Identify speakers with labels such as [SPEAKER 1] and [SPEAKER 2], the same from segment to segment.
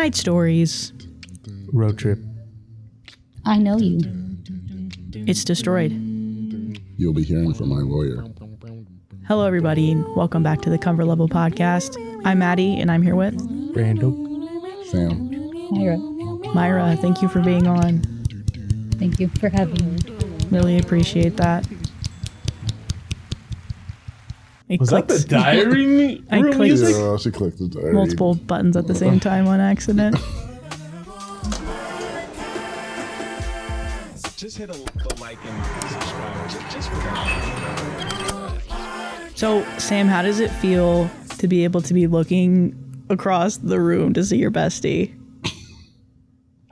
[SPEAKER 1] Night Stories.
[SPEAKER 2] Road trip.
[SPEAKER 3] I know you.
[SPEAKER 1] It's destroyed.
[SPEAKER 4] You'll be hearing from my lawyer.
[SPEAKER 1] Hello, everybody, and welcome back to the Comfort Level Podcast. I'm Madi, and I'm here with
[SPEAKER 2] Brando.
[SPEAKER 4] Sam.
[SPEAKER 1] Mayra. Thank you for being on.
[SPEAKER 3] Thank you for having me.
[SPEAKER 1] Really appreciate that.
[SPEAKER 2] Was that the diary
[SPEAKER 1] I
[SPEAKER 2] room
[SPEAKER 1] clicked
[SPEAKER 2] music?
[SPEAKER 4] Yeah, she clicked the diary.
[SPEAKER 1] multiple buttons at the same time on accident.
[SPEAKER 5] Just hit the like and subscribe. Just for that.
[SPEAKER 1] So, Sam, how does it feel to be able to be looking across the room to see your bestie?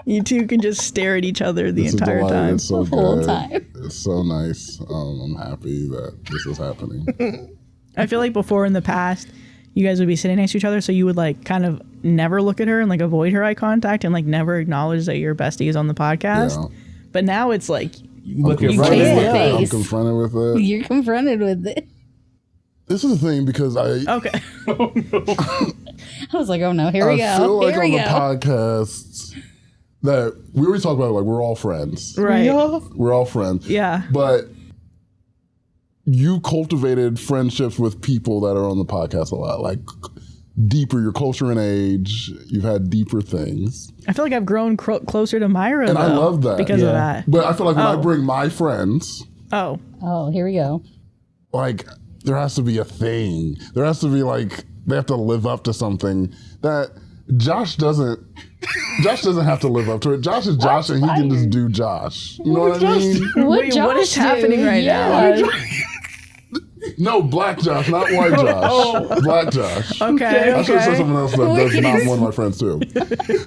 [SPEAKER 1] You two can just stare at each other the entire time.
[SPEAKER 4] It's so
[SPEAKER 3] The whole
[SPEAKER 4] good.
[SPEAKER 3] time.
[SPEAKER 4] It's so nice. I'm happy that this is happening.
[SPEAKER 1] I feel like before in the past, you guys would be sitting next to each other, so you would like kind of never look at her and like avoid her eye contact and like never acknowledge that your bestie is on the podcast.
[SPEAKER 4] Yeah.
[SPEAKER 1] But now it's like,
[SPEAKER 2] You look
[SPEAKER 3] You
[SPEAKER 2] at right
[SPEAKER 3] can't.
[SPEAKER 2] in
[SPEAKER 3] Yeah.
[SPEAKER 2] there.
[SPEAKER 4] I'm
[SPEAKER 3] Face.
[SPEAKER 4] confronted with it.
[SPEAKER 3] You're confronted with it.
[SPEAKER 4] This is the thing because I
[SPEAKER 1] okay.
[SPEAKER 3] I was like, oh no, here we go.
[SPEAKER 4] I feel like
[SPEAKER 3] Here
[SPEAKER 4] on
[SPEAKER 3] we
[SPEAKER 4] the
[SPEAKER 3] go.
[SPEAKER 4] podcast that we always talk about like we're all friends.
[SPEAKER 1] Right.
[SPEAKER 4] We're all friends.
[SPEAKER 1] Yeah.
[SPEAKER 4] But you cultivated friendships with people that are on the podcast a lot. Like deeper, you're closer in age. You've had deeper things.
[SPEAKER 1] I feel like I've grown closer to Mayra,
[SPEAKER 4] And I
[SPEAKER 1] though,
[SPEAKER 4] love that.
[SPEAKER 1] because of
[SPEAKER 2] Yeah.
[SPEAKER 1] that.
[SPEAKER 4] But I feel like when I
[SPEAKER 1] Oh.
[SPEAKER 4] bring my friends,
[SPEAKER 1] Oh,
[SPEAKER 3] Oh, here we go.
[SPEAKER 4] like there has to be a thing. There has to be like they have to live up to something that Josh doesn't. Josh doesn't have to live up to it. Josh is Josh, and he can just do Josh. You know what I mean?
[SPEAKER 3] What
[SPEAKER 1] Wait,
[SPEAKER 3] Josh
[SPEAKER 1] what is
[SPEAKER 3] do?
[SPEAKER 1] happening right
[SPEAKER 3] Yeah.
[SPEAKER 1] now?
[SPEAKER 4] No, black Josh, not white Josh. Black Josh.
[SPEAKER 1] okay,
[SPEAKER 4] I should have said
[SPEAKER 1] okay.
[SPEAKER 4] someone else that's not one of my friends too.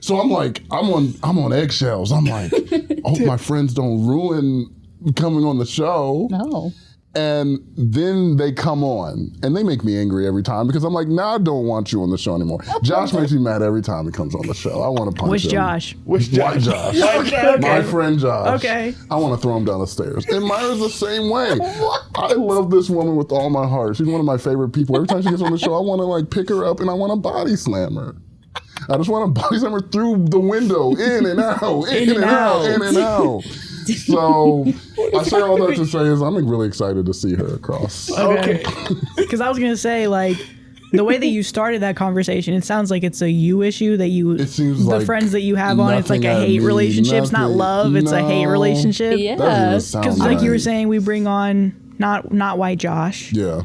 [SPEAKER 4] So I'm like, I'm on eggshells. I'm like, I hope my friends don't ruin coming on the show.
[SPEAKER 3] No.
[SPEAKER 4] And then they come on and they make me angry every time because I'm like, nah, I don't want you on the show anymore. Josh makes me mad every time he comes on the show. I want to punch
[SPEAKER 1] Which
[SPEAKER 4] him.
[SPEAKER 1] Josh?
[SPEAKER 2] Which
[SPEAKER 4] White
[SPEAKER 2] Josh?
[SPEAKER 4] Josh.
[SPEAKER 1] Okay.
[SPEAKER 4] My friend Josh.
[SPEAKER 1] Okay.
[SPEAKER 4] I want to throw him down the stairs. And Mayra's the same way. I love this woman with all my heart. She's one of my favorite people. Every time she gets on the show, I want to like pick her up and I want to body slam her. I just want to body slam her through the window, in and out, in and out, in and out. So I say all that to say is I'm really excited to see her across.
[SPEAKER 1] Okay. Because I was going to say, like, the way that you started that conversation, it sounds like it's a you issue that you,
[SPEAKER 4] It seems
[SPEAKER 1] the
[SPEAKER 4] like
[SPEAKER 1] friends that you have on, it's like a
[SPEAKER 4] nothing at
[SPEAKER 1] hate
[SPEAKER 4] me,
[SPEAKER 1] relationship. It's not
[SPEAKER 4] nothing.
[SPEAKER 1] love, it's a hate
[SPEAKER 4] No.
[SPEAKER 1] relationship.
[SPEAKER 3] Yeah.
[SPEAKER 4] That doesn't even sound
[SPEAKER 1] Because like you were
[SPEAKER 4] right.
[SPEAKER 1] saying, we bring on not white Josh,
[SPEAKER 4] Yeah,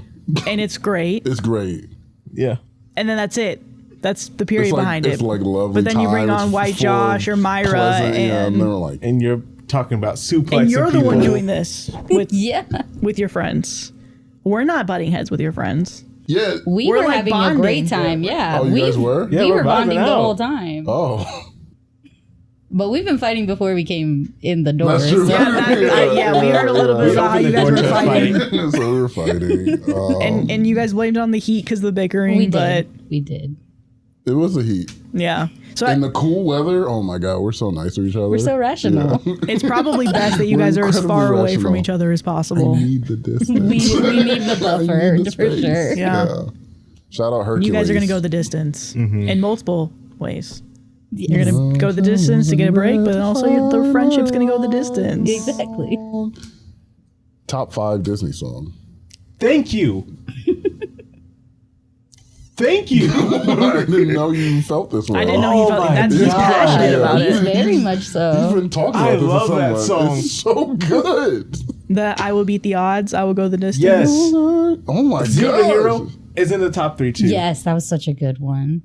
[SPEAKER 1] and it's great.
[SPEAKER 4] it's great.
[SPEAKER 2] Yeah.
[SPEAKER 1] And then that's it. That's the period
[SPEAKER 4] It's like,
[SPEAKER 1] behind
[SPEAKER 4] it's
[SPEAKER 1] it.
[SPEAKER 4] like lovely
[SPEAKER 1] But then you bring
[SPEAKER 4] time.
[SPEAKER 1] on
[SPEAKER 4] It's
[SPEAKER 1] white
[SPEAKER 4] full
[SPEAKER 1] Josh
[SPEAKER 4] of
[SPEAKER 1] or Mayra,
[SPEAKER 4] pleasant, yeah,
[SPEAKER 1] and
[SPEAKER 4] they're like,
[SPEAKER 2] And you're talking about suplexing
[SPEAKER 1] and you're the
[SPEAKER 2] people.
[SPEAKER 1] one doing this with
[SPEAKER 3] Yeah.
[SPEAKER 1] with your friends. We're not butting heads with your friends.
[SPEAKER 4] yeah.
[SPEAKER 3] We
[SPEAKER 1] We're,
[SPEAKER 3] were
[SPEAKER 1] like,
[SPEAKER 3] having
[SPEAKER 1] bonding.
[SPEAKER 3] a great time. Yeah.
[SPEAKER 4] Oh, you guys were?
[SPEAKER 2] Yeah,
[SPEAKER 3] we
[SPEAKER 2] we're
[SPEAKER 3] were
[SPEAKER 2] vibing
[SPEAKER 3] bonding the
[SPEAKER 2] out.
[SPEAKER 3] whole time.
[SPEAKER 4] Oh,
[SPEAKER 3] But we've been fighting before we came in the door.
[SPEAKER 4] that's true.
[SPEAKER 3] so-
[SPEAKER 1] Yeah, we heard a little bit about how you guys were fighting.
[SPEAKER 4] So we were fighting.
[SPEAKER 1] And you guys blamed it on the heat because of the bickering,
[SPEAKER 3] We
[SPEAKER 1] but
[SPEAKER 3] did. We did.
[SPEAKER 4] It was the heat
[SPEAKER 1] yeah. So
[SPEAKER 4] and the cool weather. Oh my God, we're so nice to each other.
[SPEAKER 3] We're so rational.
[SPEAKER 1] it's probably best that you
[SPEAKER 4] We're
[SPEAKER 1] guys are as far
[SPEAKER 4] incredibly
[SPEAKER 1] away from
[SPEAKER 4] rational.
[SPEAKER 1] each other as
[SPEAKER 4] I
[SPEAKER 1] possible.
[SPEAKER 4] need the distance.
[SPEAKER 3] we need the
[SPEAKER 4] I
[SPEAKER 3] buffer
[SPEAKER 4] need the
[SPEAKER 3] for
[SPEAKER 4] space.
[SPEAKER 3] sure.
[SPEAKER 1] Yeah.
[SPEAKER 4] Shout out Hercules.
[SPEAKER 1] You guys are going to go the distance
[SPEAKER 4] Mm-hmm.
[SPEAKER 1] in multiple ways. You're going to go the distance to get a break, but then also the friendship's going to go the distance.
[SPEAKER 3] Exactly.
[SPEAKER 4] Top 5 Disney song.
[SPEAKER 2] Thank you. Thank you.
[SPEAKER 4] I didn't know you felt this way.
[SPEAKER 1] I didn't know he
[SPEAKER 2] Oh
[SPEAKER 1] felt
[SPEAKER 2] my
[SPEAKER 1] that. He's
[SPEAKER 2] God.
[SPEAKER 1] passionate about
[SPEAKER 3] He's
[SPEAKER 1] it.
[SPEAKER 3] very much
[SPEAKER 4] You've
[SPEAKER 3] so.
[SPEAKER 4] been talking about
[SPEAKER 2] I
[SPEAKER 4] this with
[SPEAKER 2] love that
[SPEAKER 4] someone.
[SPEAKER 2] song.
[SPEAKER 4] It's so good.
[SPEAKER 1] The I will beat the odds. I will go the distance.
[SPEAKER 2] Yes.
[SPEAKER 4] Oh my
[SPEAKER 2] Zero
[SPEAKER 4] God.
[SPEAKER 2] Hero is in the top 3 too.
[SPEAKER 3] Yes, that was such a good one.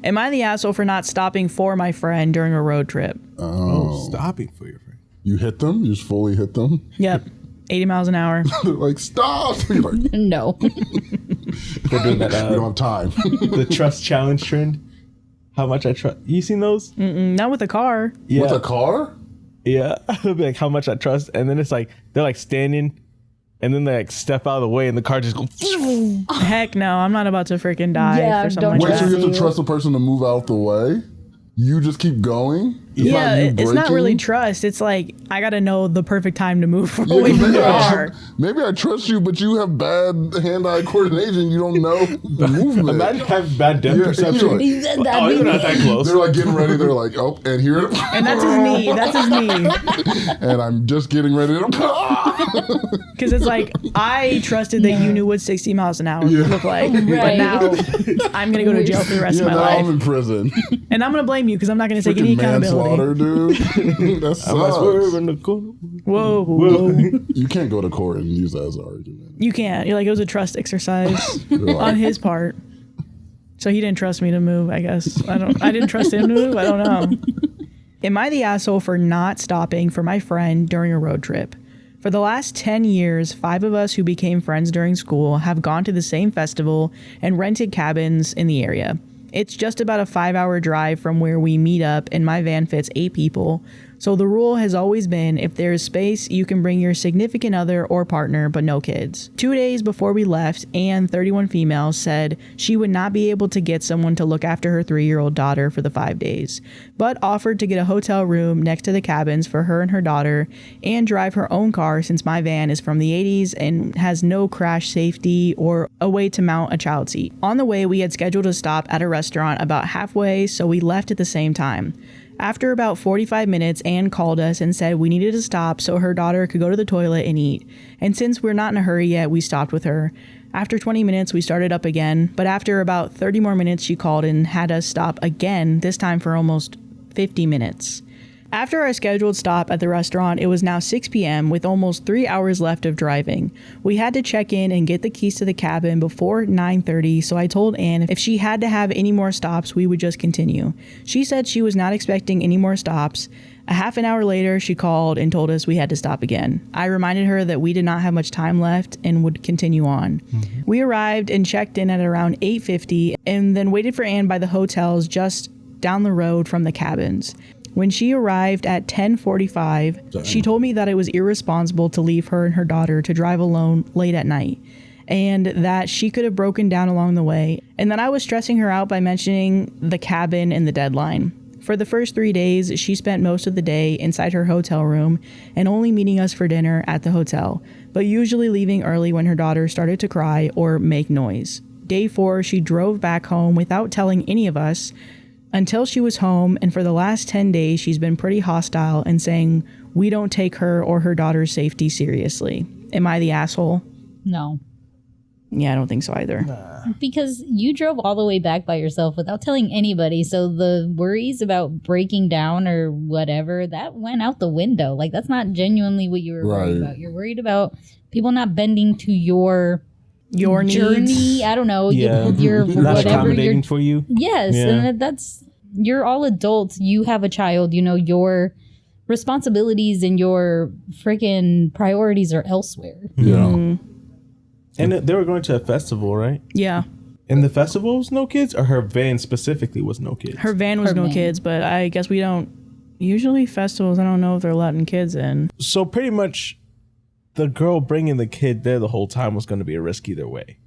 [SPEAKER 1] Am I the asshole for not stopping for my friend during a road trip?
[SPEAKER 2] Oh, stopping for your friend.
[SPEAKER 4] You hit them? You just fully hit them?
[SPEAKER 1] Yep. 80 miles an hour.
[SPEAKER 4] They're like, stop. You're like, we
[SPEAKER 3] No.
[SPEAKER 2] They're doing that.
[SPEAKER 4] don't have time.
[SPEAKER 2] The trust challenge trend. How much I trust. You seen those?
[SPEAKER 1] Not with a car.
[SPEAKER 2] Yeah.
[SPEAKER 4] With a car?
[SPEAKER 2] Yeah. It'll be like how much I trust, and then it's like they're like standing, and then they like step out of the way, and the car just goes.
[SPEAKER 1] Heck no, I'm not about to freaking die
[SPEAKER 3] Yeah,
[SPEAKER 1] for something
[SPEAKER 3] don't
[SPEAKER 1] like
[SPEAKER 4] Wait, so
[SPEAKER 1] that.
[SPEAKER 4] you have to trust the person to move out the way? You just keep going?
[SPEAKER 1] Yeah,
[SPEAKER 4] you
[SPEAKER 1] it's not really
[SPEAKER 4] breaking.
[SPEAKER 1] trust. It's like I gotta know the perfect time to move
[SPEAKER 4] Yeah,
[SPEAKER 1] away
[SPEAKER 4] 'cause
[SPEAKER 1] from the car.
[SPEAKER 4] maybe I trust you, but you have bad hand-eye coordination. You don't know the movement.
[SPEAKER 2] Imagine having bad depth perception.
[SPEAKER 3] He said
[SPEAKER 2] Oh,
[SPEAKER 3] that.
[SPEAKER 2] you're not that close.
[SPEAKER 4] They're like getting ready. They're like, oh, and here it
[SPEAKER 1] And that's his knee. That's his knee.
[SPEAKER 4] and I'm just getting ready to.
[SPEAKER 1] Because it's like I trusted that you knew what 60 miles an hour looked like, but
[SPEAKER 3] Right.
[SPEAKER 1] now I'm gonna go to jail for the rest
[SPEAKER 4] Yeah,
[SPEAKER 1] of my
[SPEAKER 4] now
[SPEAKER 1] life,
[SPEAKER 4] I'm in prison.
[SPEAKER 1] and I'm gonna blame you because I'm not gonna take any
[SPEAKER 4] Freaking
[SPEAKER 1] accountability.
[SPEAKER 4] manslaughter, dude. That
[SPEAKER 2] I might swerve
[SPEAKER 4] sucks.
[SPEAKER 2] in the corner.
[SPEAKER 1] Whoa.
[SPEAKER 4] You can't go to court and use that as an argument.
[SPEAKER 1] You can't. You're like, it was a trust exercise on his part. So he didn't trust me to move, I guess. I didn't trust him to move. I don't know. Am I the asshole for not stopping for my friend during a road trip? For the last 10 years, 5 of us who became friends during school have gone to the same festival and rented cabins in the area. It's just about a 5-hour drive from where we meet up, and my van fits 8 people. So the rule has always been, if there is space, you can bring your significant other or partner, but no kids. 2 days before we left, Anne, 31 female, said she would not be able to get someone to look after her 3-year-old daughter for the 5 days, but offered to get a hotel room next to the cabins for her and her daughter, and drive her own car since my van is from the 80s and has no crash safety or a way to mount a child seat. On the way, we had scheduled a stop at a restaurant about halfway, so we left at the same time. After about 45 minutes, Anne called us and said we needed to stop so her daughter could go to the toilet and eat. And since we're not in a hurry yet, we stopped with her. After 20 minutes, we started up again, but after about 30 more minutes, she called and had us stop again, this time for almost 50 minutes. After our scheduled stop at the restaurant, it was now 6 p.m. with almost 3 hours left of driving. We had to check in and get the keys to the cabin before 9:30, so I told Anne if she had to have any more stops, we would just continue. She said she was not expecting any more stops. A half an hour later, she called and told us we had to stop again. I reminded her that we did not have much time left and would continue on. We arrived and checked in at around 8:50 and then waited for Anne by the hotels just down the road from the cabins. When she arrived at 10:45, she told me that it was irresponsible to leave her and her daughter to drive alone late at night, and that she could have broken down along the way, and that I was stressing her out by mentioning the cabin and the deadline. For the first 3 days, she spent most of the day inside her hotel room and only meeting us for dinner at the hotel, but usually leaving early when her daughter started to cry or make noise. Day 4, she drove back home without telling any of us, until she was home, and for the last 10 days, she's been pretty hostile and saying we don't take her or her daughter's safety seriously. Am I the asshole?
[SPEAKER 3] No.
[SPEAKER 1] Yeah, I don't think so either.
[SPEAKER 3] Because you drove all the way back by yourself without telling anybody. So the worries about breaking down or whatever, that went out the window. Like, that's not genuinely what you were worried about. You're worried about people not bending to your journey.
[SPEAKER 1] Needs.
[SPEAKER 3] I don't know.
[SPEAKER 2] Yeah.
[SPEAKER 3] Your
[SPEAKER 2] Not
[SPEAKER 3] whatever.
[SPEAKER 2] accommodating for you.
[SPEAKER 3] Yes.
[SPEAKER 2] Yeah.
[SPEAKER 3] And that's, you're all adults. You have a child. You know, your responsibilities and your freaking priorities are elsewhere.
[SPEAKER 4] Yeah.
[SPEAKER 2] And they were going to a festival, right?
[SPEAKER 1] Yeah.
[SPEAKER 2] And the festival was no kids, or her van specifically was no kids?
[SPEAKER 1] Her van was
[SPEAKER 3] Her
[SPEAKER 1] no
[SPEAKER 3] van.
[SPEAKER 1] kids, but I guess we don't. Usually festivals, I don't know if they're letting kids in.
[SPEAKER 2] So pretty much the girl bringing the kid there the whole time was going to be a risk either way.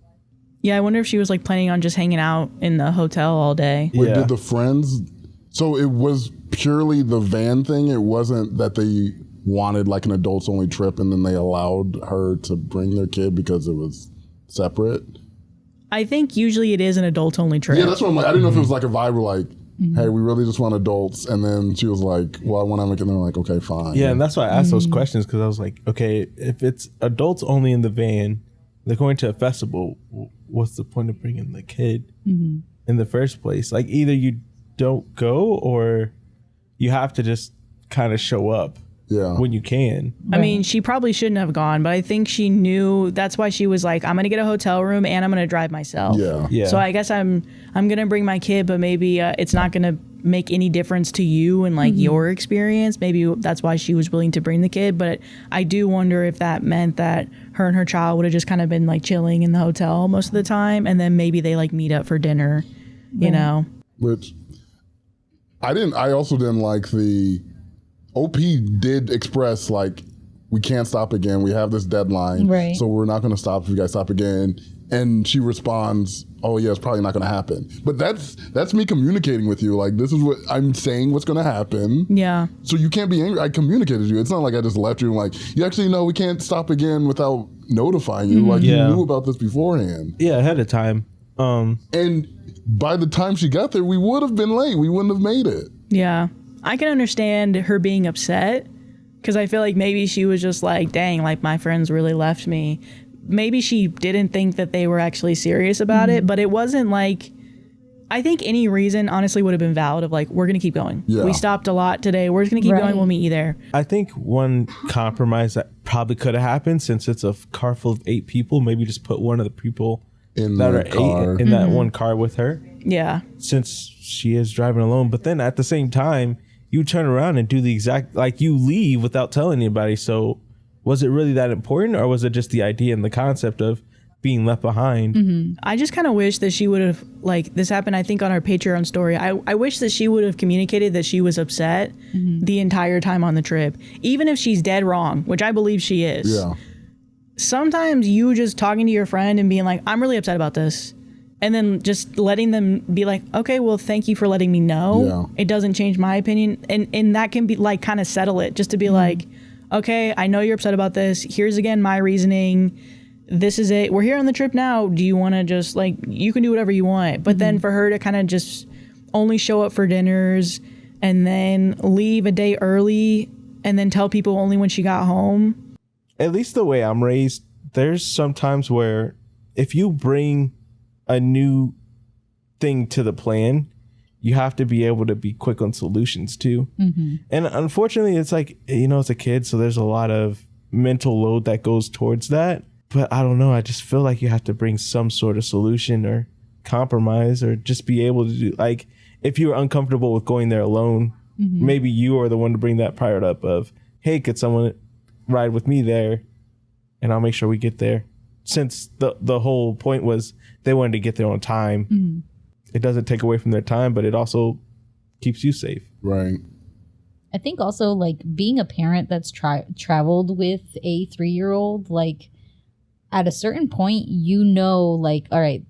[SPEAKER 1] Yeah, I wonder if she was like planning on just hanging out in the hotel all day.
[SPEAKER 4] Wait,
[SPEAKER 2] Yeah.
[SPEAKER 4] did the friends? So it was purely the van thing. It wasn't that they wanted like an adults only trip and then they allowed her to bring their kid because it was separate.
[SPEAKER 1] I think usually it is an adult only trip.
[SPEAKER 4] Yeah, that's what I'm like. I didn't know if it was like a vibe where like, hey, we really just want adults. And then she was like, well, I want to make it. And they're like, okay, fine.
[SPEAKER 2] Yeah, and that's why I asked those questions, because I was like, okay, if it's adults only in the van, they're going to a festival, what's the point of bringing the kid in the first place? Like, either you don't go or you have to just kind of show up when you can.
[SPEAKER 1] I mean, she probably shouldn't have gone, but I think she knew. That's why she was like, I'm going to get a hotel room and I'm going to drive myself.
[SPEAKER 2] Yeah.
[SPEAKER 1] So I guess I'm going to bring my kid, but maybe it's not going to make any difference to you and like your experience. Maybe that's why she was willing to bring the kid. But I do wonder if that meant that her and her child would have just kind of been like chilling in the hotel most of the time. And then maybe they like meet up for dinner, you know?
[SPEAKER 4] Which I also didn't like the OP did express like, we can't stop again. We have this deadline.
[SPEAKER 3] Right.
[SPEAKER 4] So we're not going to stop if you guys stop again. and she responds, oh yeah, it's probably not going to happen. But that's me communicating with you. Like, this is what I'm saying, what's going to happen.
[SPEAKER 1] Yeah.
[SPEAKER 4] So you can't be angry. I communicated to you. It's not like I just left you and like, you actually know we can't stop again without notifying you. Like, you knew about this beforehand.
[SPEAKER 2] Yeah, ahead of time.
[SPEAKER 4] And by the time she got there, we would have been late. We wouldn't have made it.
[SPEAKER 1] Yeah. I can understand her being upset because I feel like maybe she was just like, dang, like my friends really left me. Maybe she didn't think that they were actually serious about it, but it wasn't like, I think any reason honestly would have been valid of like, we're going to keep going.
[SPEAKER 4] Yeah.
[SPEAKER 1] We stopped a lot today. We're just going to keep going. We'll meet you there.
[SPEAKER 2] I think one compromise that probably could have happened, since it's a car full of 8 people, maybe just put one of the people
[SPEAKER 4] In
[SPEAKER 2] that
[SPEAKER 4] the
[SPEAKER 2] are
[SPEAKER 4] car.
[SPEAKER 2] 8 in that one car with her,
[SPEAKER 1] Yeah.
[SPEAKER 2] since she is driving alone. But then at the same time, you turn around and do the exact, like, you leave without telling anybody. So was it really that important, or was it just the idea and the concept of being left behind?
[SPEAKER 1] I just kind of wish that she would have, like, this happened, I think, on our Patreon story. I wish that she would have communicated that she was upset the entire time on the trip, even if she's dead wrong, which I believe she is.
[SPEAKER 4] Yeah.
[SPEAKER 1] Sometimes you just talking to your friend and being like, I'm really upset about this. And then just letting them be like, okay, well, thank you for letting me know.
[SPEAKER 4] Yeah.
[SPEAKER 1] It doesn't change my opinion. And that can be like kind of settle it, just to be like, okay, I know you're upset about this. Here's again my reasoning. This is it. We're here on the trip now. Do you want to just like, you can do whatever you want. But then for her to kind of just only show up for dinners and then leave a day early and then tell people only when she got home.
[SPEAKER 2] At least the way I'm raised, there's some times where if you bring a new thing to the plan, you have to be able to be quick on solutions too. And unfortunately, it's like, you know, it's a kid, so there's a lot of mental load that goes towards that. But I don't know, I just feel like you have to bring some sort of solution or compromise, or just be able to do, like, if you're uncomfortable with going there alone, maybe you are the one to bring that prior up of, hey, could someone ride with me there and I'll make sure we get there. Since the whole point was they wanted to get there on time. It doesn't take away from their time, but it also keeps you safe.
[SPEAKER 4] Right.
[SPEAKER 3] I think also, like, being a parent that's traveled with a 3-year-old, like, at a certain point, you know, like, all right,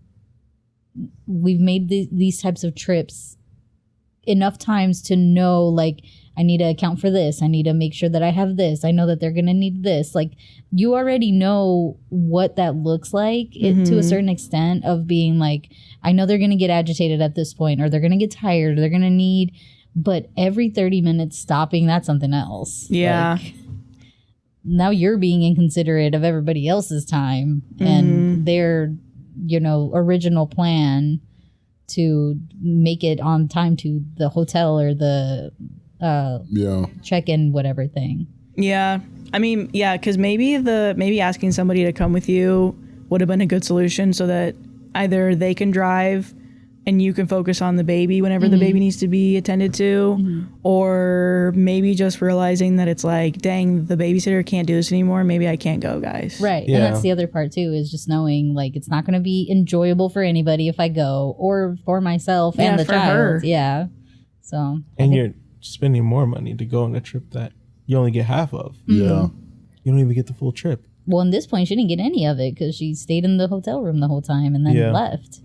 [SPEAKER 3] we've made these types of trips enough times to know, like, I need to account for this. I need to make sure that I have this. I know that they're going to need this. Like, you already know what that looks like to a certain extent of being like, I know they're going to get agitated at this point, or they're going to get tired, or they're going to need, but every 30 minutes stopping, that's something else.
[SPEAKER 1] Yeah.
[SPEAKER 3] Like, now you're being inconsiderate of everybody else's time and their, you know, original plan to make it on time to the hotel or the check-in whatever thing.
[SPEAKER 1] Yeah. I mean, yeah, because maybe asking somebody to come with you would have been a good solution, so that either they can drive and you can focus on the baby whenever the baby needs to be attended to, or maybe just realizing that it's like, dang, the babysitter can't do this anymore. Maybe I can't go, guys.
[SPEAKER 3] Right.
[SPEAKER 2] Yeah.
[SPEAKER 3] And that's the other part too, is just knowing, like, it's not going to be enjoyable for anybody if I go, or for myself and the
[SPEAKER 1] for
[SPEAKER 3] child.
[SPEAKER 1] her.
[SPEAKER 3] Yeah. So.
[SPEAKER 2] And you're spending more money to go on a trip that you only get half of.
[SPEAKER 4] Yeah.
[SPEAKER 2] You don't even get the full trip.
[SPEAKER 3] Well, in this point, she didn't get any of it because she stayed in the hotel room the whole time and then left.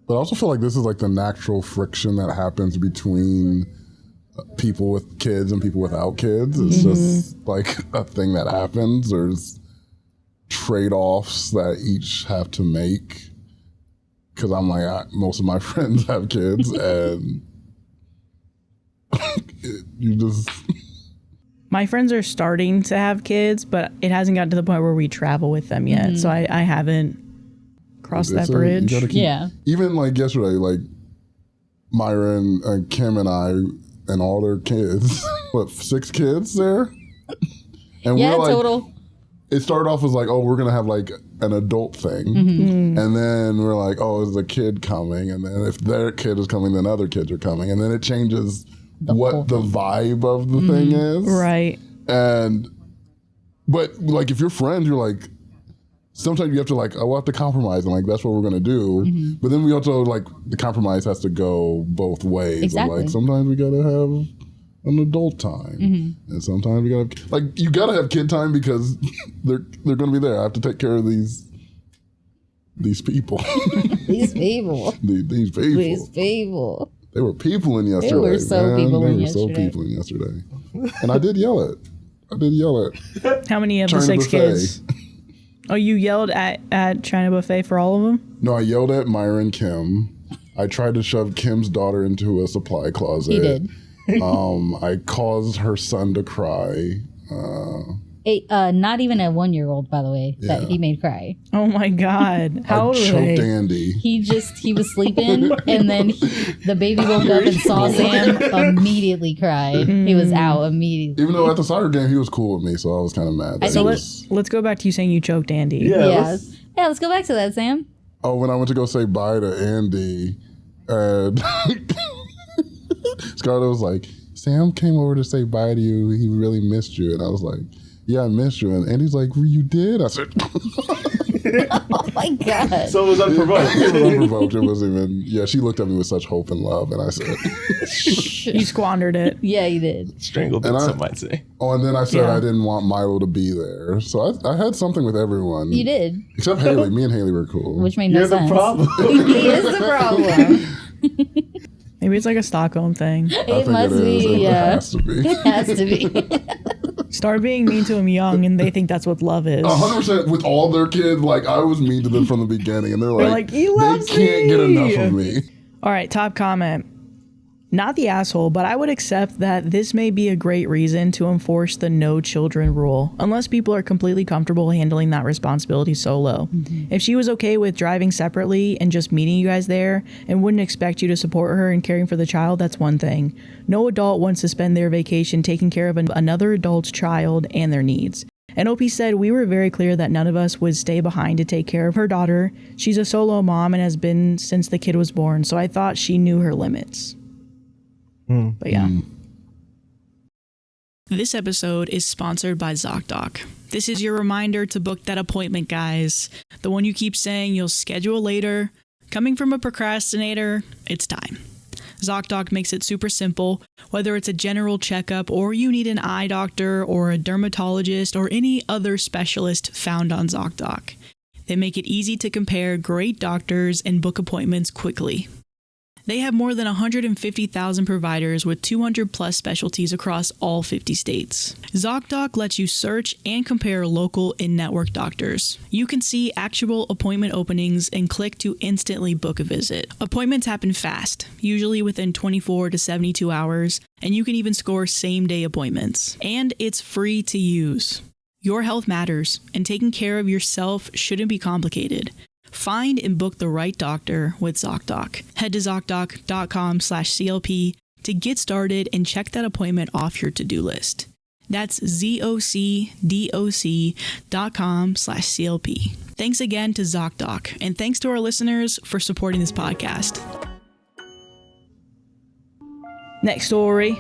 [SPEAKER 4] But I also feel like this is like the natural friction that happens between people with kids and people without kids. It's just like a thing that happens. There's trade-offs that each have to make. Because I'm like, most of my friends have kids, and you just...
[SPEAKER 1] My friends are starting to have kids, but it hasn't gotten to the point where we travel with them yet. So I haven't crossed that bridge.
[SPEAKER 4] Even like yesterday, like Mayra and Kim and I and all their kids, what, 6 kids there? And we're like,
[SPEAKER 3] total.
[SPEAKER 4] It started off as like, oh, we're going to have like an adult thing. And then we're like, oh, is a kid coming? And then if their kid is coming, then other kids are coming. And then it changes what the vibe of the thing is.
[SPEAKER 1] Right.
[SPEAKER 4] But like if you're friends, you're like, sometimes you have to like, oh, we'll have to compromise, and like that's what we're gonna do. But then we also like the compromise has to go both ways.
[SPEAKER 3] Exactly.
[SPEAKER 4] Like sometimes we gotta have an adult time, and sometimes we gotta you gotta have kid time because they're gonna be there. I have to take care of these These people.
[SPEAKER 3] These people.
[SPEAKER 4] These people.
[SPEAKER 3] These people.
[SPEAKER 4] They were peopling yesterday.
[SPEAKER 3] They were so peopling yesterday.
[SPEAKER 4] They were so peopling yesterday. And I did yell it.
[SPEAKER 1] How many of the
[SPEAKER 4] China
[SPEAKER 1] 6
[SPEAKER 4] buffet.
[SPEAKER 1] kids? Oh, you yelled at China Buffet for all of them?
[SPEAKER 4] No, I yelled at Mayra and Kim. I tried to shove Kim's daughter into a supply closet.
[SPEAKER 3] He did.
[SPEAKER 4] I caused her son to cry.
[SPEAKER 3] Not even a 1-year-old, by the way, that
[SPEAKER 4] Yeah.
[SPEAKER 3] he made cry.
[SPEAKER 1] Oh my God. How old
[SPEAKER 4] I
[SPEAKER 1] are
[SPEAKER 4] choked
[SPEAKER 1] they?
[SPEAKER 4] Andy.
[SPEAKER 3] He was sleeping, and then the baby woke up and saw Sam, immediately cried. He was out immediately.
[SPEAKER 4] Even though at the soccer game he was cool with me, so I was kind of mad. that
[SPEAKER 3] So
[SPEAKER 4] he
[SPEAKER 1] Let's go back to you saying you choked Andy.
[SPEAKER 3] Yeah, let's go back to that, Sam.
[SPEAKER 4] Oh, when I went to go say bye to Andy, and Scarlett was like, Sam came over to say bye to you. He really missed you. And I was like, yeah, I missed you. And Andy's like, well, you did? I said,
[SPEAKER 3] Oh my God.
[SPEAKER 2] So it was unprovoked.
[SPEAKER 4] it was unprovoked. It wasn't even, yeah, she looked at me with such hope and love. And I said,
[SPEAKER 1] You squandered it.
[SPEAKER 3] Yeah, you did.
[SPEAKER 2] Strangled it,
[SPEAKER 4] And
[SPEAKER 2] some might say.
[SPEAKER 4] oh, and then I said
[SPEAKER 1] Yeah.
[SPEAKER 4] I didn't want Milo to be there. So I had something with everyone.
[SPEAKER 3] You did.
[SPEAKER 4] Except Haley. Me and Haley were cool.
[SPEAKER 3] Which made no
[SPEAKER 2] You're the
[SPEAKER 3] sense.
[SPEAKER 2] problem.
[SPEAKER 3] He is the problem.
[SPEAKER 1] Maybe it's like a Stockholm thing.
[SPEAKER 4] I
[SPEAKER 3] It
[SPEAKER 4] think
[SPEAKER 3] must
[SPEAKER 4] it is.
[SPEAKER 3] be,
[SPEAKER 4] It
[SPEAKER 3] yeah.
[SPEAKER 4] has to be.
[SPEAKER 3] It has to be.
[SPEAKER 1] Start being mean to them young and they think that's what love is.
[SPEAKER 4] 100% with all their kids. Like, I was mean to them from the beginning. And they're like,
[SPEAKER 1] He loves
[SPEAKER 4] they can't get
[SPEAKER 1] me."
[SPEAKER 4] enough of me.
[SPEAKER 1] All right, top comment. Not the asshole, but I would accept that this may be a great reason to enforce the no children rule, unless people are completely comfortable handling that responsibility solo. If she was okay with driving separately and just meeting you guys there and wouldn't expect you to support her in caring for the child, that's one thing. No adult wants to spend their vacation taking care of another adult's child and their needs. And OP said, we were very clear that none of us would stay behind to take care of her daughter. She's a solo mom and has been since the kid was born, so I thought she knew her limits. But yeah. This episode is sponsored by ZocDoc. This is your reminder to book that appointment, guys. The one you keep saying you'll schedule later. Coming from a procrastinator, it's time. ZocDoc makes it super simple, whether it's a general checkup or you need an eye doctor or a dermatologist or any other specialist found on ZocDoc. They make it easy to compare great doctors and book appointments quickly. They have more than 150,000 providers with 200 plus specialties across all 50 states. ZocDoc lets you search and compare local in-network doctors. You can see actual appointment openings and click to instantly book a visit. Appointments happen fast, usually within 24 to 72 hours, and you can even score same-day appointments. And it's free to use. Your health matters, and taking care of yourself shouldn't be complicated. Find and book the right doctor with ZocDoc. Head to ZocDoc.com/CLP to get started and check that appointment off your to-do list. That's ZocDoc.com/CLP. Thanks again to ZocDoc, and thanks to our listeners for supporting this podcast. Next story.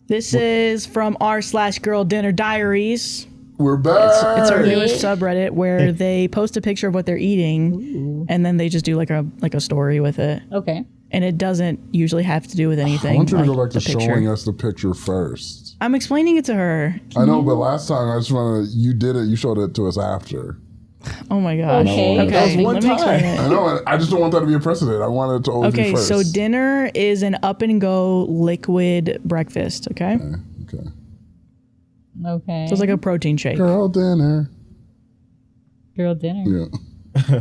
[SPEAKER 1] This is from r/Girl Dinner Diaries.
[SPEAKER 4] We're back.
[SPEAKER 1] It's our newest subreddit where they post a picture of what they're eating, and then they just do like a story with it.
[SPEAKER 3] Okay.
[SPEAKER 1] And it doesn't usually have to do with anything.
[SPEAKER 4] I want you to
[SPEAKER 1] like
[SPEAKER 4] go back to
[SPEAKER 1] the picture.
[SPEAKER 4] showing us the picture first.
[SPEAKER 1] I'm explaining it to her.
[SPEAKER 4] I know, but last time I just want to, you did it, you showed it to us after.
[SPEAKER 1] Oh my gosh.
[SPEAKER 3] Okay.
[SPEAKER 1] Okay.
[SPEAKER 3] That was
[SPEAKER 2] one
[SPEAKER 1] Let me explain
[SPEAKER 2] time.
[SPEAKER 1] it.
[SPEAKER 4] I know, I just don't want that to be a precedent. I want it to always be
[SPEAKER 1] Okay,
[SPEAKER 4] first.
[SPEAKER 1] so dinner is an up and go liquid breakfast, okay?
[SPEAKER 4] Okay.
[SPEAKER 3] Okay.
[SPEAKER 1] So it's like a protein shake.
[SPEAKER 4] Girl dinner.
[SPEAKER 3] Girl dinner.
[SPEAKER 4] Yeah.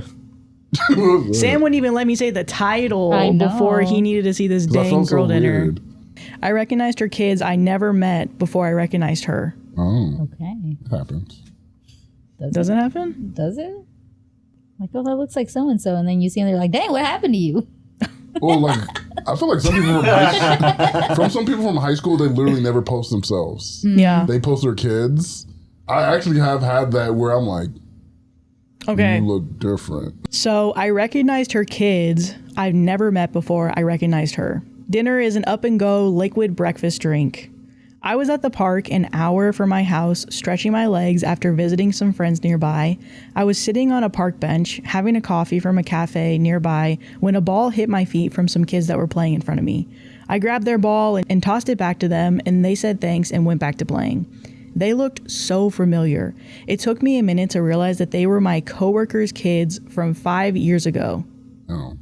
[SPEAKER 1] Sam wouldn't even let me say the title
[SPEAKER 3] I know.
[SPEAKER 1] before he needed to see this
[SPEAKER 4] 'Cause I
[SPEAKER 1] dang
[SPEAKER 4] felt so
[SPEAKER 1] girl dinner.
[SPEAKER 4] weird.
[SPEAKER 1] I recognized her kids I never met before I recognized her.
[SPEAKER 4] Oh,
[SPEAKER 3] Okay.
[SPEAKER 4] happens.
[SPEAKER 1] Does it happen?
[SPEAKER 3] Does it? Like, oh, that looks like so and so, and then you see them, they're like, "Dang, what happened to you?"
[SPEAKER 4] Well, like, I feel like some people some people from high school, they literally never post themselves.
[SPEAKER 1] Yeah.
[SPEAKER 4] They post their kids. I actually have had that where I'm like,
[SPEAKER 1] Okay.
[SPEAKER 4] you look different.
[SPEAKER 1] So I recognized her kids I've never met before I recognized her. Dinner is an up and go liquid breakfast drink. I was at the park an hour from my house, stretching my legs after visiting some friends nearby. I was sitting on a park bench, having a coffee from a cafe nearby, when a ball hit my feet from some kids that were playing in front of me. I grabbed their ball and tossed it back to them, and they said thanks and went back to playing. They looked so familiar. It took me a minute to realize that they were my coworker's kids from 5 years ago.
[SPEAKER 4] Oh.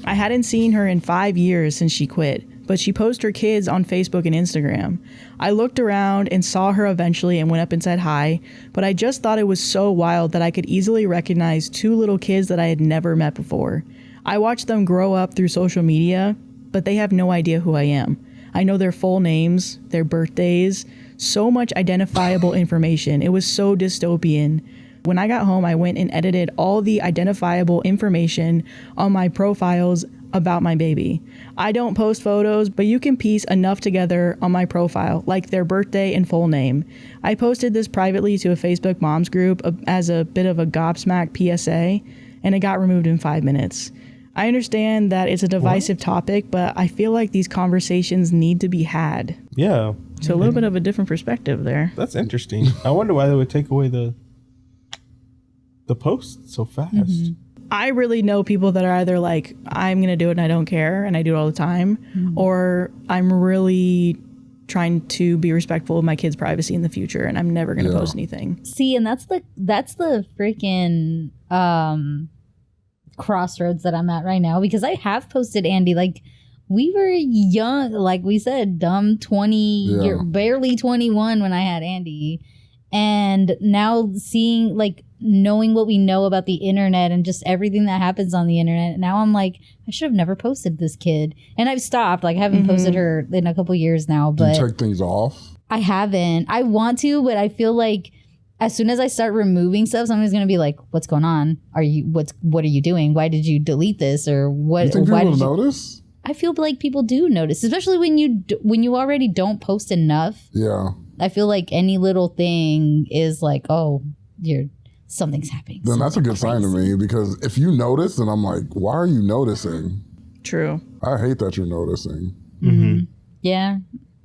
[SPEAKER 1] I hadn't seen her in 5 years since she quit, but she posted her kids on Facebook and Instagram. I looked around and saw her eventually and went up and said hi, but I just thought it was so wild that I could easily recognize 2 little kids that I had never met before. I watched them grow up through social media, but they have no idea who I am. I know their full names, their birthdays, so much identifiable information. It was so dystopian. When I got home, I went and edited all the identifiable information on my profiles about my baby. I don't post photos, but you can piece enough together on my profile, like their birthday and full name. I posted this privately to a Facebook moms group as a bit of a gobsmack PSA, and it got removed in 5 minutes. I understand that it's a divisive topic, but I feel like these conversations need to be had.
[SPEAKER 2] Yeah.
[SPEAKER 1] So a little bit of a different perspective there.
[SPEAKER 2] That's interesting. I wonder why they would take away the post so fast.
[SPEAKER 1] Mm-hmm. I really know people that are either like, I'm going to do it and I don't care and I do it all the time, or I'm really trying to be respectful of my kids' privacy in the future and I'm never going to post anything.
[SPEAKER 3] See, and that's the freaking crossroads that I'm at right now, because I have posted Andy, like, we were young, like we said, dumb 20, barely 21 when I had Andy. And now seeing, like, knowing what we know about the internet and just everything that happens on the internet, now I'm like, I should have never posted this kid. And I've stopped. Like, I haven't posted her in a couple years now. But
[SPEAKER 4] do you check things off?
[SPEAKER 3] I haven't. I want to, but I feel like as soon as I start removing stuff, somebody's gonna be like, "What's going on? What are you doing? Why did you delete this? Or what?"
[SPEAKER 4] You think people will notice?
[SPEAKER 3] I feel like people do notice, especially when you already don't post enough.
[SPEAKER 4] Yeah.
[SPEAKER 3] I feel like any little thing is like, oh, something's happening.
[SPEAKER 4] Then that's a good sign to me, because if you notice, then I'm like, why are you noticing?
[SPEAKER 1] True.
[SPEAKER 4] I hate that you're noticing.
[SPEAKER 3] Mm-hmm. Yeah.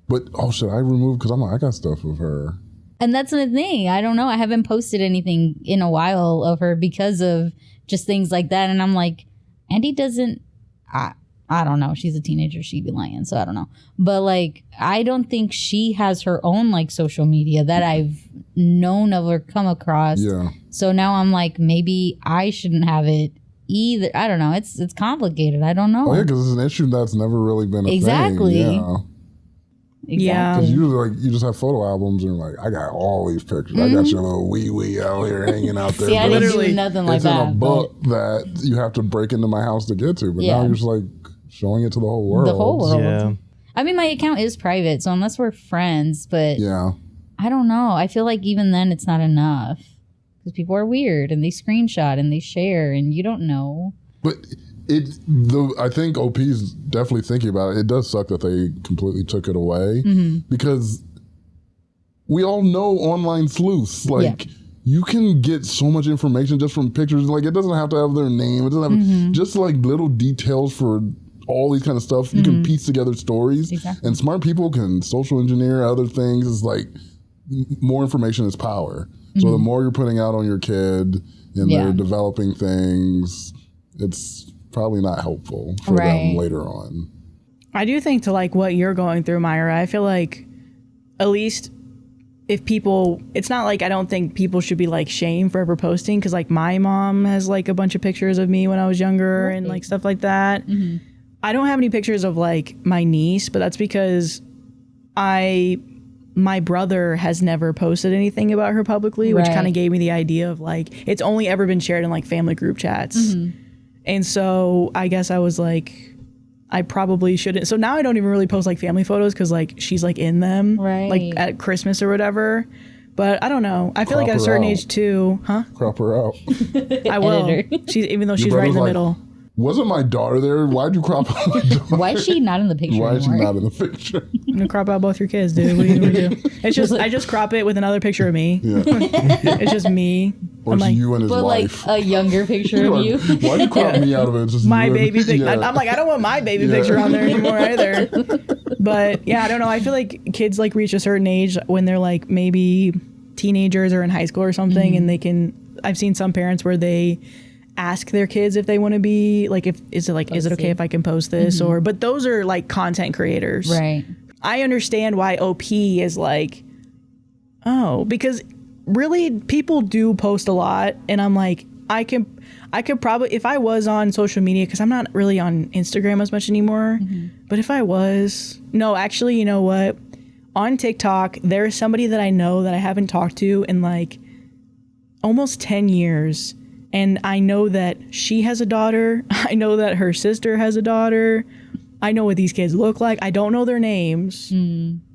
[SPEAKER 4] But should I remove? Because I'm like, I got stuff with her.
[SPEAKER 3] And that's the thing. I don't know. I haven't posted anything in a while of her because of just things like that. And I'm like, Andy doesn't. I don't know. She's a teenager. She'd be lying. So I don't know. But like, I don't think she has her own like social media that I've known of or come across.
[SPEAKER 4] Yeah.
[SPEAKER 3] So now I'm like, maybe I shouldn't have it either. I don't know. It's complicated. I don't know.
[SPEAKER 4] Oh yeah, because it's an issue that's never really been a
[SPEAKER 3] exactly.
[SPEAKER 4] thing. Yeah.
[SPEAKER 1] Yeah.
[SPEAKER 4] Because usually, like, you just have photo albums and like, I got all these pictures. I got your little wee out here hanging out there.
[SPEAKER 3] See, I didn't
[SPEAKER 1] literally
[SPEAKER 3] do nothing like
[SPEAKER 4] it's
[SPEAKER 3] that.
[SPEAKER 4] in a book that you have to break into my house to get to. But now you're just like showing it to the whole world.
[SPEAKER 3] The whole world.
[SPEAKER 2] Yeah.
[SPEAKER 3] I mean, my account is private, so unless we're friends, but
[SPEAKER 4] Yeah.
[SPEAKER 3] I don't know. I feel like even then it's not enough because people are weird and they screenshot and they share and you don't know.
[SPEAKER 4] But I think OP's definitely thinking about it. It does suck that they completely took it away because we all know online sleuths. Like, you can get so much information just from pictures. Like, it doesn't have to have their name. It doesn't have just like little details for all these kind of stuff. You can piece together stories.
[SPEAKER 3] Exactly.
[SPEAKER 4] And smart people can social engineer other things. It's like more information is power. So the more you're putting out on your kid and they're developing things, it's probably not helpful for them later on.
[SPEAKER 1] I do think to like what you're going through, Mayra, I feel like at least if people, it's not like I don't think people should be like shamed for ever posting, because like my mom has like a bunch of pictures of me when I was younger and like stuff like that. I don't have any pictures of like my niece, but that's because my brother has never posted anything about her publicly, which kind of gave me the idea of like, it's only ever been shared in like family group chats. And so I guess I was like, I probably shouldn't. So now I don't even really post like family photos because like she's like in them, like at Christmas or whatever. But I don't know. I feel like at a certain age too,
[SPEAKER 4] Crop her out.
[SPEAKER 1] I will. She's even though she's right in the middle.
[SPEAKER 4] Wasn't my daughter there? Why'd you crop out my daughter?
[SPEAKER 3] Why is she not in the picture
[SPEAKER 4] Why is she
[SPEAKER 3] anymore?
[SPEAKER 4] not in the picture?
[SPEAKER 1] I'm gonna crop out both your kids, dude. What are you gonna do? It's just I just crop it with another picture of me.
[SPEAKER 4] Yeah.
[SPEAKER 1] It's just me.
[SPEAKER 4] Or
[SPEAKER 1] I'm
[SPEAKER 4] it's
[SPEAKER 1] like,
[SPEAKER 4] you and his
[SPEAKER 3] But
[SPEAKER 4] wife.
[SPEAKER 3] like a younger picture of you.
[SPEAKER 4] Why'd you crop me out of it? It's just
[SPEAKER 1] my
[SPEAKER 4] you and-
[SPEAKER 1] baby picture.
[SPEAKER 4] Yeah.
[SPEAKER 1] I'm like, I don't want my baby picture on there anymore either. But yeah, I don't know. I feel like kids like reach a certain age when they're like maybe teenagers or in high school or something, and they can. I've seen some parents where they ask their kids if they want to be like, is it okay if I can post this, or but those are like content creators,
[SPEAKER 3] Right.
[SPEAKER 1] I understand why OP is like, Oh, because really people do post a lot, and I'm like, I could probably, if I was on social media, because I'm not really on Instagram as much anymore, but if I was, no, actually, you know what? On TikTok, there is somebody that I know that I haven't talked to in like almost 10 years. And I know that she has a daughter. I know that her sister has a daughter. I know what these kids look like. I don't know their names,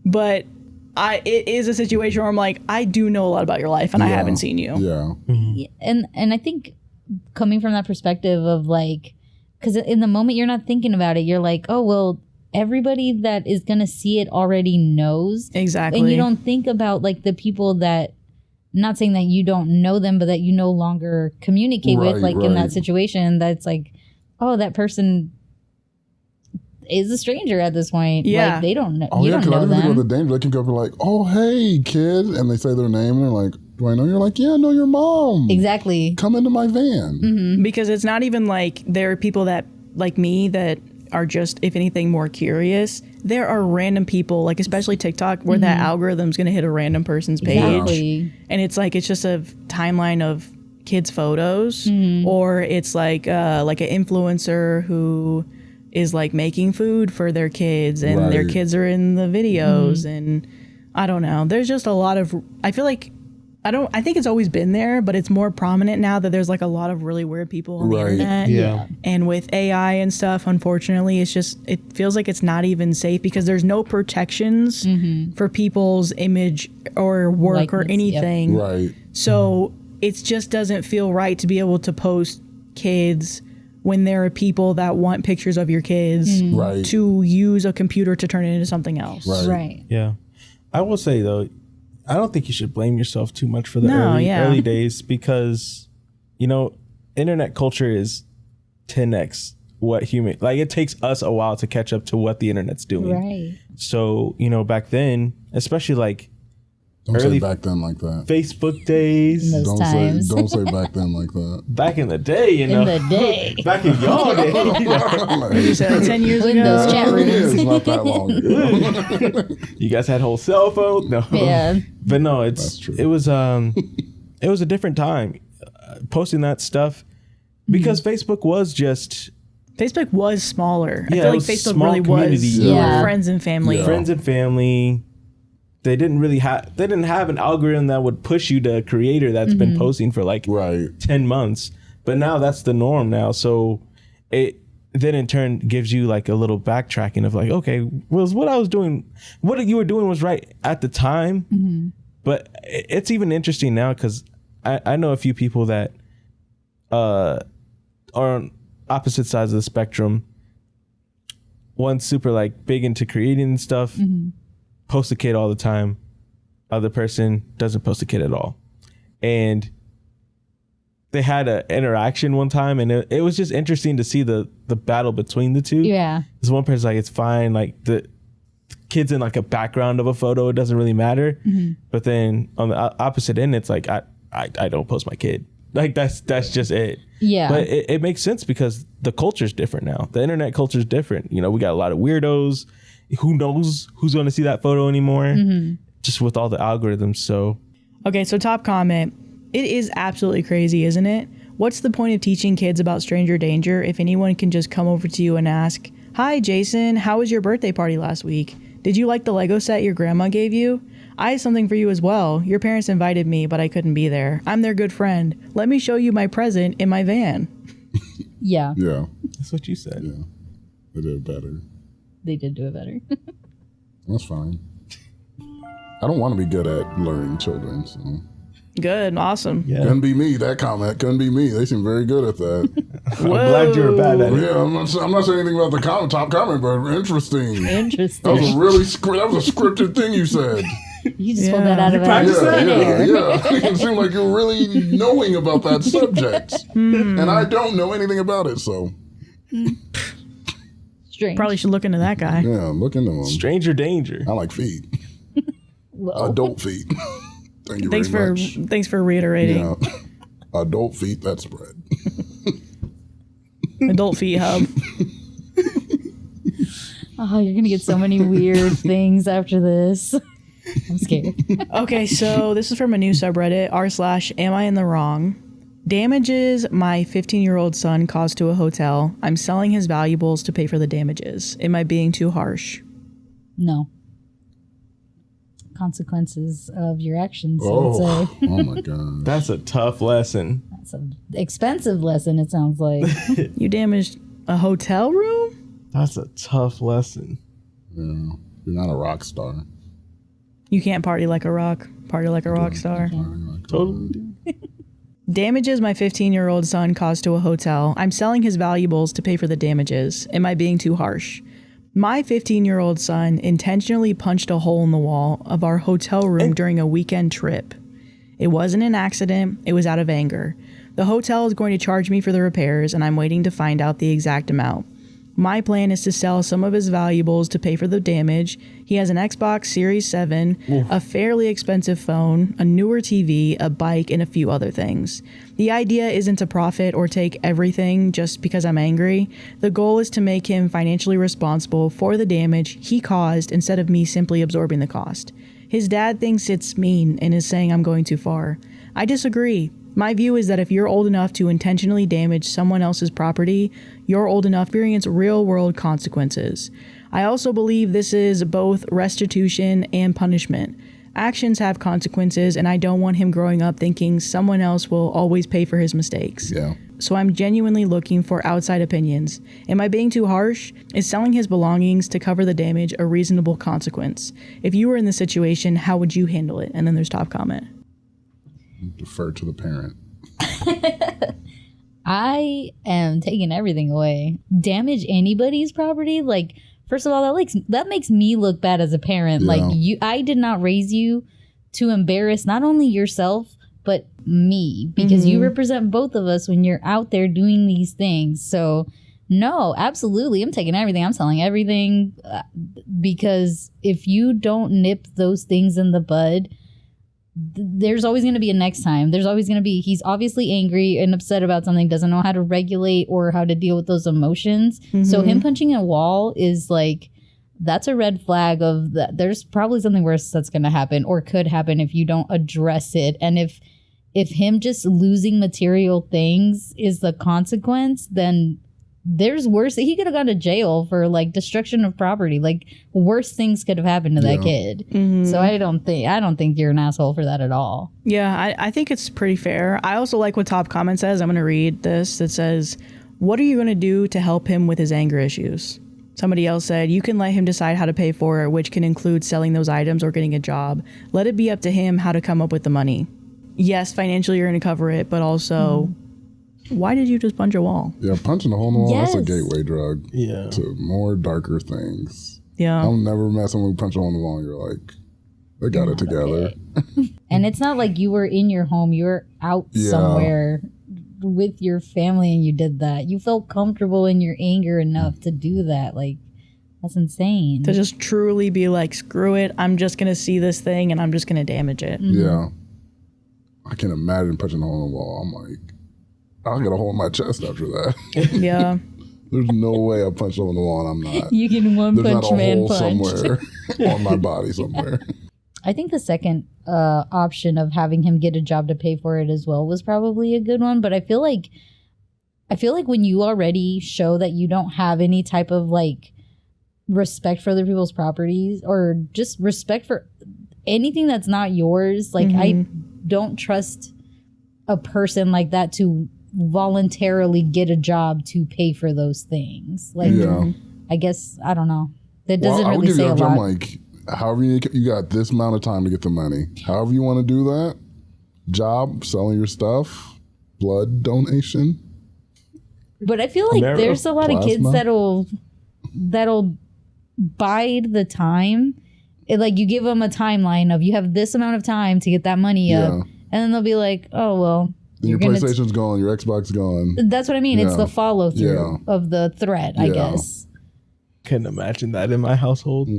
[SPEAKER 1] but it is a situation where I'm like, I do know a lot about your life and I haven't seen you.
[SPEAKER 3] Yeah. And I think coming from that perspective of like, because in the moment you're not thinking about it, you're like, oh, well, everybody that is going to see it already knows.
[SPEAKER 1] Exactly.
[SPEAKER 3] And you don't think about like the people that, not saying that you don't know them, but that you no longer communicate with, like in that situation, that's like, oh, that person is a stranger at this point.
[SPEAKER 1] Yeah.
[SPEAKER 3] Like they don't know.
[SPEAKER 4] Oh,
[SPEAKER 3] You
[SPEAKER 4] yeah,
[SPEAKER 3] don't know
[SPEAKER 4] because I think
[SPEAKER 3] them.
[SPEAKER 4] with the danger, they can go up and like, oh, hey, kid. And they say their name and they're like, do I know? You're like, yeah, I know your mom.
[SPEAKER 3] Exactly.
[SPEAKER 4] Come into my van.
[SPEAKER 1] Because it's not even like there are people that, like me, that are just, if anything, more curious. There are random people, like especially TikTok, where that algorithm's going to hit a random person's page.
[SPEAKER 3] Exactly.
[SPEAKER 1] And it's like, it's just a timeline of kids' photos, or it's like an influencer who is like making food for their kids, and their kids are in the videos. And I don't know. There's just a lot of, I feel like, I think it's always been there, but it's more prominent now that there's like a lot of really weird people on the internet.
[SPEAKER 2] Yeah.
[SPEAKER 1] And with AI and stuff, unfortunately, it's just, it feels like it's not even safe because there's no protections for people's image or work or
[SPEAKER 3] Likeness,
[SPEAKER 1] anything.
[SPEAKER 4] Right.
[SPEAKER 1] So it just doesn't feel right to be able to post kids when there are people that want pictures of your kids to use a computer to turn it into something else.
[SPEAKER 3] Right.
[SPEAKER 2] Yeah. I will say though, I don't think you should blame yourself too much for the early days, because, you know, internet culture is 10x what human, like it takes us a while to catch up to what the internet's doing.
[SPEAKER 3] Right.
[SPEAKER 2] So, you know, back then, especially like
[SPEAKER 4] Don't
[SPEAKER 2] early
[SPEAKER 4] say back then like that.
[SPEAKER 2] Facebook days,
[SPEAKER 3] Those times.
[SPEAKER 4] Don't say back then like that.
[SPEAKER 2] back in the day, you know,
[SPEAKER 3] In the day.
[SPEAKER 2] back in y'all day, you know.
[SPEAKER 1] You said 10 years
[SPEAKER 3] In
[SPEAKER 1] ago.
[SPEAKER 3] those chat rooms.
[SPEAKER 4] It's not that long ago.
[SPEAKER 2] You guys had whole cell phones, no,
[SPEAKER 3] Yeah.
[SPEAKER 2] but no,
[SPEAKER 4] That's true.
[SPEAKER 2] it was a different time posting that stuff, because Facebook was just
[SPEAKER 1] Facebook was smaller. I
[SPEAKER 2] Yeah,
[SPEAKER 1] feel
[SPEAKER 2] it
[SPEAKER 1] like
[SPEAKER 2] was
[SPEAKER 1] Facebook
[SPEAKER 2] small
[SPEAKER 1] really
[SPEAKER 2] community.
[SPEAKER 1] was
[SPEAKER 3] Yeah.
[SPEAKER 1] friends and family.
[SPEAKER 2] friends and family. They didn't have an algorithm that would push you to a creator that's been posting for like 10 months. But now that's the norm now. So it then in turn gives you like a little backtracking of like, okay, was what I was doing, what you were doing was right at the time. But it's even interesting now because I know a few people that are on opposite sides of the spectrum. One's super like big into creating stuff. Post a kid all the time. Other person doesn't post a kid at all. And they had an interaction one time, and it was just interesting to see the battle between the two.
[SPEAKER 3] Yeah.
[SPEAKER 2] Because one person's like, it's fine, like the kid's in like a background of a photo, it doesn't really matter. But then on the opposite end, it's like I don't post my kid. Like that's just it.
[SPEAKER 3] Yeah.
[SPEAKER 2] But it makes sense because the culture's different now. The internet culture is different. You know, we got a lot of weirdos. Who knows who's going to see that photo anymore? Just with all the algorithms. So,
[SPEAKER 1] Okay, so top comment. It is absolutely crazy, isn't it? What's the point of teaching kids about stranger danger if anyone can just come over to you and ask, "Hi, Jason, how was your birthday party last week? Did you like the Lego set your grandma gave you? I have something for you as well. Your parents invited me, but I couldn't be there. I'm their good friend. Let me show you my present in my van."
[SPEAKER 3] Yeah.
[SPEAKER 4] Yeah.
[SPEAKER 2] that's what you said.
[SPEAKER 4] Yeah. They did better.
[SPEAKER 3] They did do it better.
[SPEAKER 4] That's fine. I don't want to be good at luring children. So.
[SPEAKER 1] Good, awesome.
[SPEAKER 2] Yeah.
[SPEAKER 4] Couldn't be me. That comment couldn't be me. They seem very good at that.
[SPEAKER 2] I'm glad you were bad at it.
[SPEAKER 4] Yeah, I'm not saying anything about the top comment, but interesting. That
[SPEAKER 3] Interesting.
[SPEAKER 4] was a really that was a scripted thing you said.
[SPEAKER 3] You just pulled that out of
[SPEAKER 2] practiced
[SPEAKER 3] thin air.
[SPEAKER 4] Yeah. It seemed like you're really knowing about that subject, and I don't know anything about it. So
[SPEAKER 3] Strange.
[SPEAKER 1] Probably should look into that guy.
[SPEAKER 4] yeah, look into them.
[SPEAKER 2] Stranger danger.
[SPEAKER 4] I like feet,
[SPEAKER 3] Whoa.
[SPEAKER 4] adult feet. Thank you very much.
[SPEAKER 1] Thanks for reiterating.
[SPEAKER 4] Yeah, adult feet. That spread.
[SPEAKER 1] Adult Feet Hub.
[SPEAKER 3] Oh, you're gonna get so many weird things after this. I'm scared.
[SPEAKER 1] Okay, so this is from a new subreddit, r/am I in the wrong? Damages my 15-year-old son caused to a hotel. I'm selling his valuables to pay for the damages. Am I being too harsh?
[SPEAKER 3] No. Consequences of your actions. So
[SPEAKER 4] Oh my god.
[SPEAKER 2] That's a tough lesson.
[SPEAKER 3] it's an expensive lesson, it sounds like.
[SPEAKER 1] You damaged a hotel room?
[SPEAKER 2] That's a tough lesson.
[SPEAKER 4] Yeah. You're not a rock star.
[SPEAKER 1] You can't party like a rock. Party like a rock star.
[SPEAKER 2] Totally.
[SPEAKER 1] Damages my 15-year-old son caused to a hotel. I'm selling his valuables to pay for the damages. Am I being too harsh? My 15-year-old son intentionally punched a hole in the wall of our hotel room during a weekend trip. It wasn't an accident. It was out of anger. The hotel is going to charge me for the repairs, and I'm waiting to find out the exact amount. My plan is to sell some of his valuables to pay for the damage. He has an Xbox Series 7, a fairly expensive phone, a newer TV, a bike, and a few other things. The idea isn't to profit or take everything just because I'm angry. The goal is to make him financially responsible for the damage he caused instead of me simply absorbing the cost. His dad thinks it's mean and is saying I'm going too far. I disagree. My view is that if you're old enough to intentionally damage someone else's property, you're old enough to experience real-world consequences. I also believe this is both restitution and punishment. Actions have consequences, and I don't want him growing up thinking someone else will always pay for his mistakes.
[SPEAKER 4] Yeah.
[SPEAKER 1] So I'm genuinely looking for outside opinions. Am I being too harsh? Is selling his belongings to cover the damage a reasonable consequence? If you were in this situation, how would you handle it? And then there's top comment.
[SPEAKER 4] Defer to the parent.
[SPEAKER 3] I am taking everything away. Damage anybody's property? Like, first of all, that makes me look bad as a parent.
[SPEAKER 4] Yeah.
[SPEAKER 3] Like, I did not raise you to embarrass not only yourself, but me. Because you represent both of us when you're out there doing these things. So, no, absolutely. I'm taking everything. I'm selling everything. Because if you don't nip those things in the bud, there's always going to be a next time. There's always going to be, he's obviously angry and upset about something, doesn't know how to regulate or how to deal with those emotions. So him punching a wall is like, that's a red flag of that. There's probably something worse that's going to happen or could happen if you don't address it. And if him just losing material things is the consequence, then there's worse. He could have gone to jail for like destruction of property. Like worse things could have happened to that kid. So I don't think you're an asshole for that at all.
[SPEAKER 1] Yeah, I think it's pretty fair. I also like what top comment says. I'm going to read this. It says, what are you going to do to help him with his anger issues? Somebody else said, you can let him decide how to pay for it, which can include selling those items or getting a job. Let it be up to him how to come up with the money. Yes, financially you're going to cover it, but also... why did you just punch a wall?
[SPEAKER 4] Yeah, punching a hole in the wall,
[SPEAKER 3] Yes.
[SPEAKER 4] that's a gateway drug
[SPEAKER 2] Yeah.
[SPEAKER 4] to more darker things.
[SPEAKER 1] Yeah.
[SPEAKER 4] I'll never met someone who punch a hole in the wall and you're like, they got it together.
[SPEAKER 3] And it's not like you were in your home. You were out
[SPEAKER 4] Yeah.
[SPEAKER 3] somewhere with your family and you did that. You felt comfortable in your anger enough to do that. Like, that's insane.
[SPEAKER 1] To just truly be like, screw it, I'm just going to see this thing and I'm just going to damage it.
[SPEAKER 4] Yeah. I can imagine punching a hole in the wall. I'm like, I'll get a hole in my chest after that.
[SPEAKER 1] Yeah.
[SPEAKER 4] There's no way I punch a hole in the wall and I'm not.
[SPEAKER 3] You can one
[SPEAKER 4] There's
[SPEAKER 3] punch
[SPEAKER 4] not a
[SPEAKER 3] man
[SPEAKER 4] hole
[SPEAKER 3] punch.
[SPEAKER 4] somewhere on my body somewhere.
[SPEAKER 3] I think the second option of having him get a job to pay for it as well was probably a good one. But I feel like when you already show that you don't have any type of like respect for other people's properties or just respect for anything that's not yours, like I don't trust a person like that to voluntarily get a job to pay for those things. Like,
[SPEAKER 4] Yeah.
[SPEAKER 3] I guess, I don't know. That doesn't
[SPEAKER 4] I would
[SPEAKER 3] really
[SPEAKER 4] give
[SPEAKER 3] say
[SPEAKER 4] you
[SPEAKER 3] a
[SPEAKER 4] a job
[SPEAKER 3] lot.
[SPEAKER 4] like, however you got this amount of time to get the money. However you want to do that. Job, selling your stuff, blood donation.
[SPEAKER 3] But I feel like
[SPEAKER 2] Mayra,
[SPEAKER 3] there's a lot of kids
[SPEAKER 4] plasma.
[SPEAKER 3] that'll bide the time. Like you give them a timeline of you have this amount of time to get that money up,
[SPEAKER 4] Yeah.
[SPEAKER 3] and then they'll be like, "Oh well."
[SPEAKER 4] Then your
[SPEAKER 3] you're gonna
[SPEAKER 4] PlayStation's gone, your Xbox gone.
[SPEAKER 3] That's what I mean. It's
[SPEAKER 4] Yeah.
[SPEAKER 3] the follow through
[SPEAKER 4] Yeah.
[SPEAKER 3] of the threat, I
[SPEAKER 4] Yeah.
[SPEAKER 3] guess.
[SPEAKER 2] Couldn't imagine that in my household.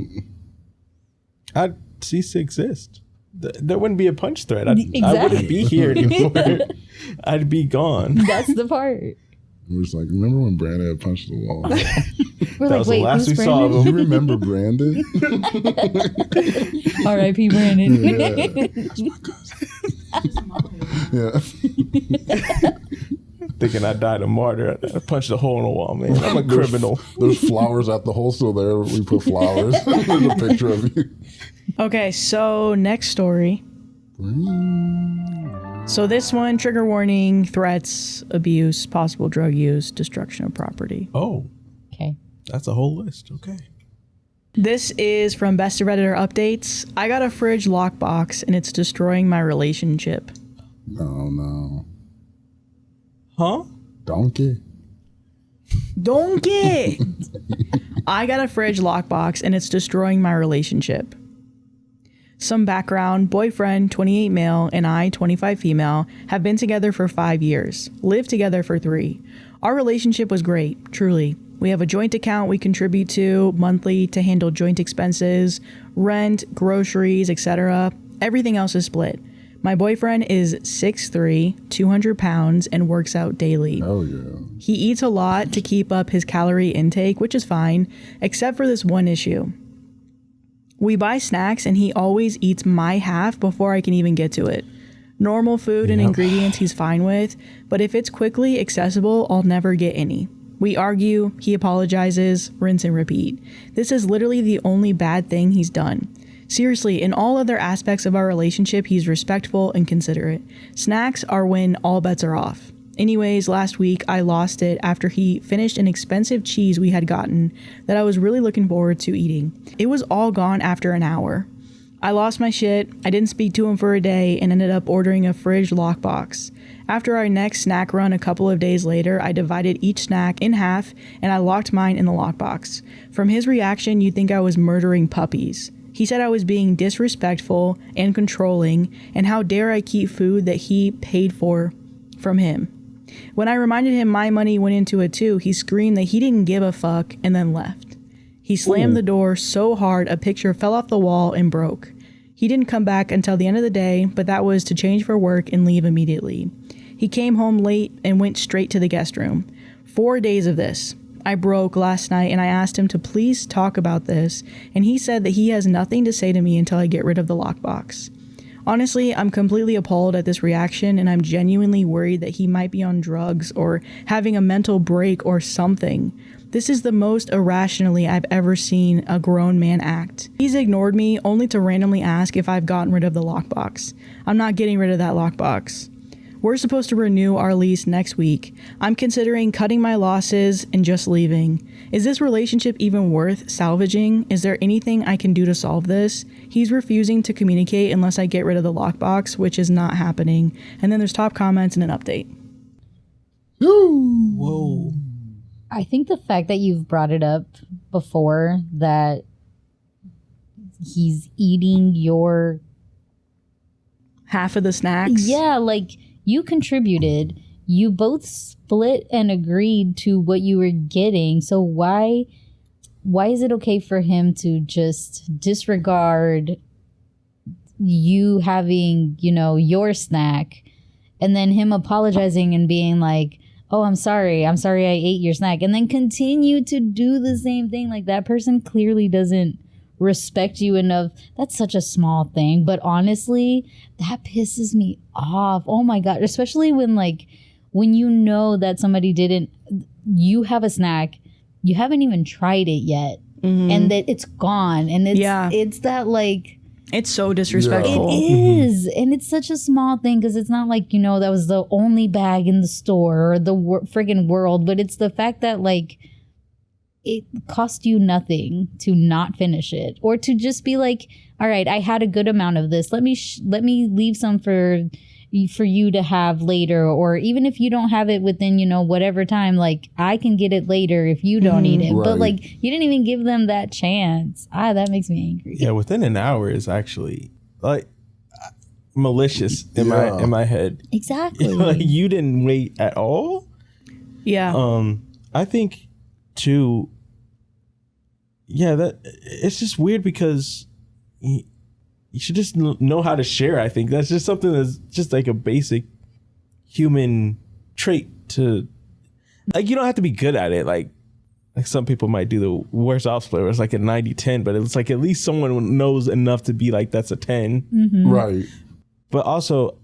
[SPEAKER 2] I'd cease to exist. There wouldn't be a punch threat. I
[SPEAKER 3] Exactly.
[SPEAKER 2] wouldn't be here anymore. I'd be gone.
[SPEAKER 3] That's the part.
[SPEAKER 4] We're just like, remember when Brandon had punched the wall?
[SPEAKER 3] We're
[SPEAKER 2] That was the last we saw of
[SPEAKER 4] Do you
[SPEAKER 2] him.
[SPEAKER 4] remember Brandon?
[SPEAKER 3] R.I.P. Brandon.
[SPEAKER 4] Yeah.
[SPEAKER 2] Thinking I died a martyr. I punched a hole in the wall, man. I'm a criminal.
[SPEAKER 4] There's flowers at the hole still there. We put flowers. There's a picture of you.
[SPEAKER 1] Okay, so next story. So this one, trigger warning, threats, abuse, possible drug use, destruction of property.
[SPEAKER 2] Oh,
[SPEAKER 3] Okay.
[SPEAKER 2] that's a whole list. Okay.
[SPEAKER 1] This is from Bestie Redditor Updates. I got a fridge lockbox and it's destroying my relationship.
[SPEAKER 4] No.
[SPEAKER 2] Huh?
[SPEAKER 4] Donkey.
[SPEAKER 1] Donkey! I got a fridge lockbox and it's destroying my relationship. Some background: boyfriend, 28 male, and I, 25 female, have been together for 5 years, lived together for 3. Our relationship was great, truly. We have a joint account we contribute to monthly to handle joint expenses, rent, groceries, etc. Everything else is split. My boyfriend is 6'3", 200 pounds, and works out daily.
[SPEAKER 4] Oh, yeah.
[SPEAKER 1] He eats a lot to keep up his calorie intake, which is fine, except for this one issue. We buy snacks and he always eats my half before I can even get to it. Normal food and ingredients he's fine with, but if it's quickly accessible, I'll never get any. We argue, he apologizes, rinse and repeat. This is literally the only bad thing he's done. Seriously, in all other aspects of our relationship, he's respectful and considerate. Snacks are when all bets are off. Anyways, last week I lost it after he finished an expensive cheese we had gotten that I was really looking forward to eating. It was all gone after an hour. I lost my shit, I didn't speak to him for a day, and ended up ordering a fridge lockbox. After our next snack run a couple of days later, I divided each snack in half and I locked mine in the lockbox. From his reaction, you'd think I was murdering puppies. He said I was being disrespectful and controlling, and how dare I keep food that he paid for from him. When I reminded him my money went into it too, he screamed that he didn't give a fuck and then left. He slammed the door so hard a picture fell off the wall and broke. He didn't come back until the end of the day, but that was to change for work and leave immediately. He came home late and went straight to the guest room. 4 days of this. I broke last night and I asked him to please talk about this, and he said that he has nothing to say to me until I get rid of the lockbox. Honestly, I'm completely appalled at this reaction, and I'm genuinely worried that he might be on drugs or having a mental break or something. This is the most irrationally I've ever seen a grown man act. He's ignored me only to randomly ask if I've gotten rid of the lockbox. I'm not getting rid of that lockbox. We're supposed to renew our lease next week. I'm considering cutting my losses and just leaving. Is this relationship even worth salvaging? Is there anything I can do to solve this? He's refusing to communicate unless I get rid of the lockbox, which is not happening. And then there's top comments and an update.
[SPEAKER 2] Whoa.
[SPEAKER 3] I think the fact that you've brought it up before, that he's eating your
[SPEAKER 1] Half of the snacks?
[SPEAKER 3] Yeah, like you contributed. You both split and agreed to what you were getting. So why is it okay for him to just disregard you having, your snack, and then him apologizing and being like, "Oh, I'm sorry I ate your snack," and then continue to do the same thing? Like, that person clearly doesn't respect you enough. That's such a small thing, but honestly, that pisses me off. Oh my god, especially when you know that somebody didn't, you have a snack, you haven't even tried it yet, and that it's gone, and it's that, like,
[SPEAKER 1] it's so disrespectful.
[SPEAKER 3] It is, and it's such a small thing, because it's not like, that was the only bag in the store or the friggin' world, but it's the fact that, like, it cost you nothing to not finish it, or to just be like, all right, I had a good amount of this. Let me leave some for you to have later, or even if you don't have it within, whatever time, like, I can get it later if you don't eat it. Right. But like, you didn't even give them that chance. That makes me angry.
[SPEAKER 2] Yeah, within an hour is actually like malicious in my head.
[SPEAKER 3] Exactly.
[SPEAKER 2] Like, you didn't wait at all.
[SPEAKER 1] Yeah.
[SPEAKER 2] I think too. Yeah, that it's just weird, because you should just know how to share. I think that's just something that's just like a basic human trait to, Like, you don't have to be good at it. Like some people might do the worst off split where it's like a 90-10, but it's like at least someone knows enough to be like, that's a 10.
[SPEAKER 3] Mm-hmm.
[SPEAKER 4] Right.
[SPEAKER 2] But also,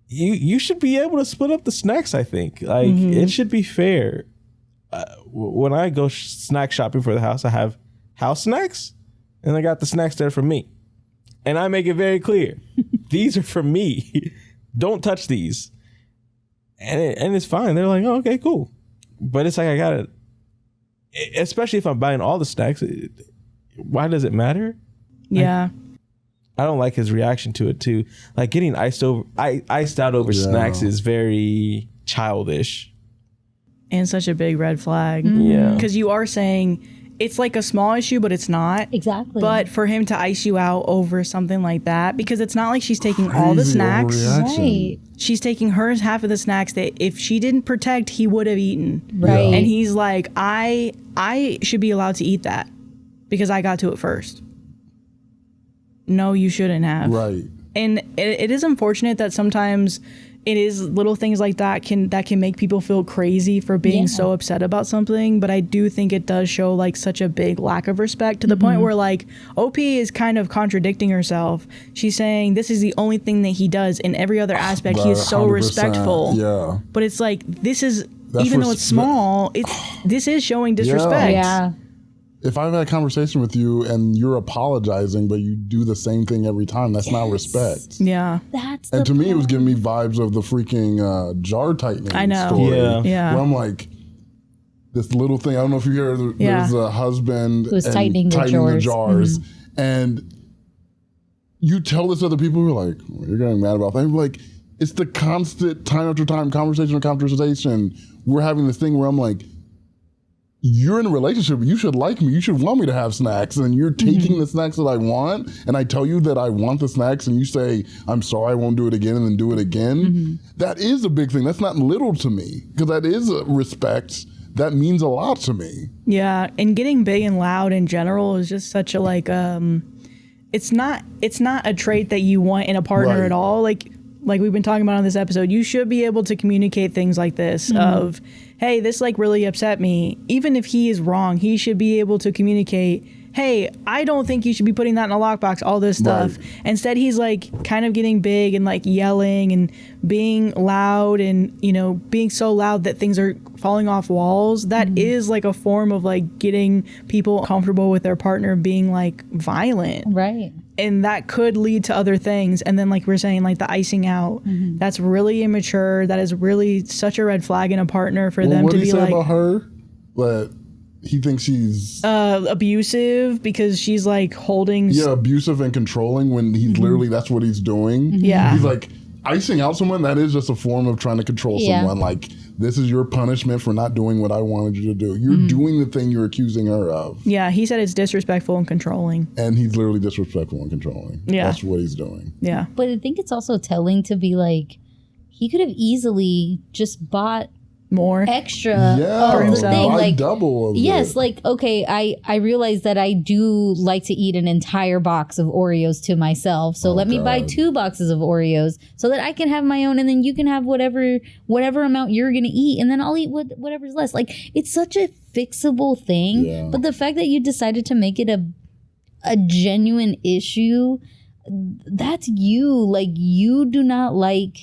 [SPEAKER 2] you should be able to split up the snacks, I think. Like, it should be fair. When I go snack shopping for the house, I have house snacks, and I got the snacks there for me. And I make it very clear, these are for me. Don't touch these. And it's fine. They're like, oh, okay, cool. But it's like, I gotta, especially if I'm buying all the snacks, why does it matter?
[SPEAKER 1] Yeah.
[SPEAKER 2] I don't like his reaction to it too. Like, getting iced out over snacks is very childish.
[SPEAKER 1] And such a big red flag.
[SPEAKER 2] Yeah.
[SPEAKER 1] Because you are saying it's like a small issue, but it's not.
[SPEAKER 3] Exactly.
[SPEAKER 1] But for him to ice you out over something like that, because it's not like she's taking all the snacks.
[SPEAKER 3] Right.
[SPEAKER 1] She's taking hers half of the snacks that if she didn't protect, he would have eaten.
[SPEAKER 3] Right.
[SPEAKER 1] And he's like, I should be allowed to eat that because I got to it first. No, you shouldn't have.
[SPEAKER 4] Right.
[SPEAKER 1] And it is unfortunate that sometimes it is little things like that can make people feel crazy for being so upset about something. But I do think it does show like such a big lack of respect to the point where like OP is kind of contradicting herself. She's saying this is the only thing that he does. In every other aspect, he is so
[SPEAKER 4] 100%,
[SPEAKER 1] respectful.
[SPEAKER 4] Yeah.
[SPEAKER 1] But it's like, this is,
[SPEAKER 4] That's
[SPEAKER 1] even though it's small, this is showing disrespect.
[SPEAKER 3] Yeah.
[SPEAKER 4] If I've had a conversation with you and you're apologizing, but you do the same thing every time, that's not respect.
[SPEAKER 1] Yeah.
[SPEAKER 3] That's
[SPEAKER 4] And
[SPEAKER 3] the
[SPEAKER 4] to me, it was
[SPEAKER 3] point.
[SPEAKER 4] giving me vibes of the freaking jar tightening
[SPEAKER 1] I know.
[SPEAKER 4] story.
[SPEAKER 2] Yeah.
[SPEAKER 4] Where I'm like, this little thing, I don't know if you hear, there's a husband
[SPEAKER 3] Who's
[SPEAKER 4] and
[SPEAKER 3] tightening the jars.
[SPEAKER 4] And you tell this to other people who are like, well, you're getting mad about that. I'm like, it's the constant time after time, conversation. We're having this thing where I'm like, you're in a relationship, you should like me, you should want me to have snacks, and you're taking the snacks that I want, and I tell you that I want the snacks, and you say, I'm sorry, I won't do it again, and then do it again. That is a big thing. That's not little to me, because that is a respect. That means a lot to me.
[SPEAKER 1] Yeah. And getting big and loud in general is just such a like, it's not a trait that you want in a partner at all. Like we've been talking about on this episode, you should be able to communicate things like this of, hey, this like really upset me. Even if he is wrong, he should be able to communicate, hey, I don't think you should be putting that in a lockbox, all this stuff.
[SPEAKER 4] Right.
[SPEAKER 1] Instead, he's like kind of getting big and like yelling and being loud and, you know, being so loud that things are falling off walls. That is like a form of like getting people comfortable with their partner being like violent.
[SPEAKER 3] Right.
[SPEAKER 1] And that could lead to other things. And then like we're saying, like the icing out, that's really immature. That is really such a red flag in a partner for them
[SPEAKER 4] What
[SPEAKER 1] to
[SPEAKER 4] did
[SPEAKER 1] be
[SPEAKER 4] he say
[SPEAKER 1] like
[SPEAKER 4] about her? That he thinks she's
[SPEAKER 1] abusive because she's like holding.
[SPEAKER 4] abusive and controlling when he's literally, that's what he's doing.
[SPEAKER 1] Yeah.
[SPEAKER 4] He's like, icing out someone, that is just a form of trying to control
[SPEAKER 3] Yeah.
[SPEAKER 4] someone. Like, this is your punishment for not doing what I wanted you to do. You're doing the thing you're accusing her of.
[SPEAKER 1] Yeah, he said it's disrespectful and controlling.
[SPEAKER 4] And he's literally disrespectful and controlling.
[SPEAKER 1] Yeah.
[SPEAKER 4] That's what he's doing.
[SPEAKER 1] Yeah.
[SPEAKER 3] But I think it's also telling to be like, he could have easily just bought
[SPEAKER 1] More.
[SPEAKER 3] extra
[SPEAKER 4] Yeah.
[SPEAKER 1] For
[SPEAKER 3] of the
[SPEAKER 1] himself.
[SPEAKER 3] thing.
[SPEAKER 4] Buy
[SPEAKER 3] Like,
[SPEAKER 4] double of
[SPEAKER 3] yes,
[SPEAKER 4] it.
[SPEAKER 3] like, okay, I realize that I do like to eat an entire box of Oreos to myself. So let me buy 2 boxes of Oreos so that I can have my own, and then you can have whatever amount you're going to eat, and then I'll eat whatever's less. Like, it's such a fixable thing.
[SPEAKER 4] Yeah.
[SPEAKER 3] But the fact that you decided to make it a genuine issue, that's you. Like, you do not like